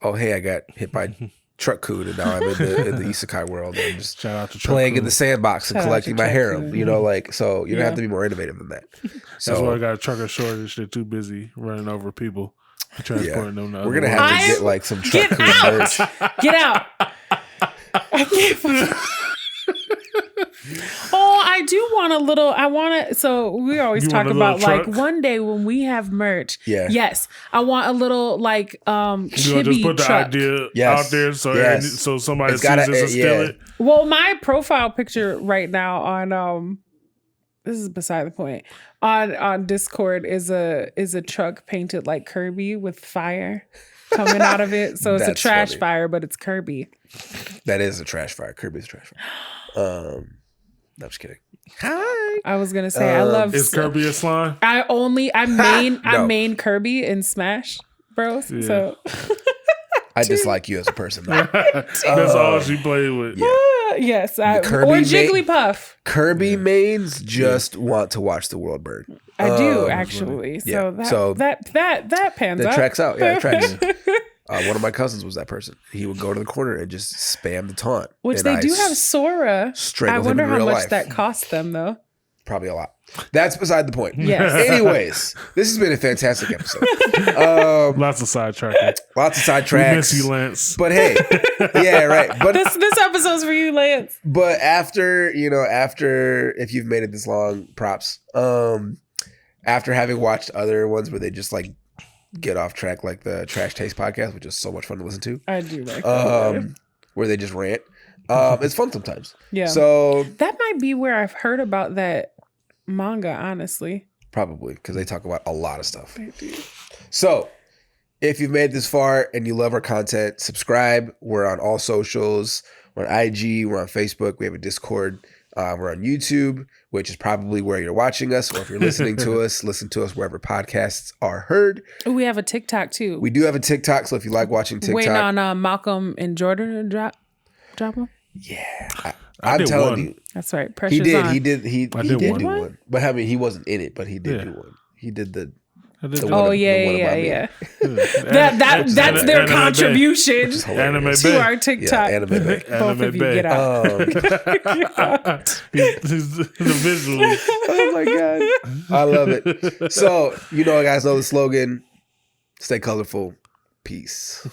oh, hey, I got hit by Truck Coon and now I'm in the isekai world. And I'm just playing in the sandbox and collecting my harem. So you're going to have to be more innovative than that. That's why I got a trucker shortage. They're too busy running over people. Transporting them. We're going to have to get like some Truck Coon merch. Get out. Oh, I do want a little. I want to. So we always You talk want a about little like truck? one day when we have merch. Yeah. Yes, I want a little like You want to chibi just put the truck. idea Yes. out there so Yes. so somebody It's sees gotta- this and steal yeah. it. Well, my profile picture right now on this is beside the point. On Discord is a truck painted like Kirby with fire coming out of it. So it's a That's trash funny. fire, but it's Kirby. That is a trash fire. Kirby's a trash fire. No, I'm just kidding. Hi. I was gonna say I love. Is Kirby a slime? I No. main Kirby in Smash Bros. Yeah. So I dislike you as a person. Though. That's all she played with. Yeah. yes, Kirby or main- Jigglypuff. Kirby mains just want to watch the world burn. I do actually. yeah. So that pans That out. tracks out. Yeah, it tracks. One of my cousins was that person. He would go to the corner and just spam the taunt. Which And they I do have Sora. I strangled him wonder in how real much life. that costs them though. Probably a lot. That's beside the point. Yes. Anyways, this has been a fantastic episode. Lots of sidetracking. Lots of We sidetracks. miss you, Lance. But hey, yeah, right. But This episode's for you, Lance. But after if you've made it this long, props. After having watched other ones where they just like get off track, like the Trash Taste podcast, which is so much fun to listen to, I do like that. where they just rant. It's fun sometimes. Yeah. So That might be where I've heard about that manga, honestly. probably because they talk about a lot of stuff. So if you've made it this far and you love our content, subscribe. We're on all socials. We're on IG. We're on Facebook. We have a Discord. We're on YouTube, which is probably where you're watching us. Or if you're listening to us, listen to us wherever podcasts are heard. Ooh, we have a TikTok too. We do have a TikTok. So if you like watching TikTok. Waiting on Malcolm and Jordan to drop them. Yeah. I I'm did telling one. you. That's right. Pressure's He did. on. He did. He I did did do one. one. But I mean, he wasn't in it, but he did Yeah. do one. He did the I did the that. one Oh of- the yeah, one yeah, about me. yeah. That's That's their Anime Bay. contribution Which is to hilarious. Anime Bay. our TikTok. Yeah, Anime Bay. Both Anime of you Bay. get out. He's the visuals. Oh my god, I love it. So guys know the slogan: stay colorful, peace.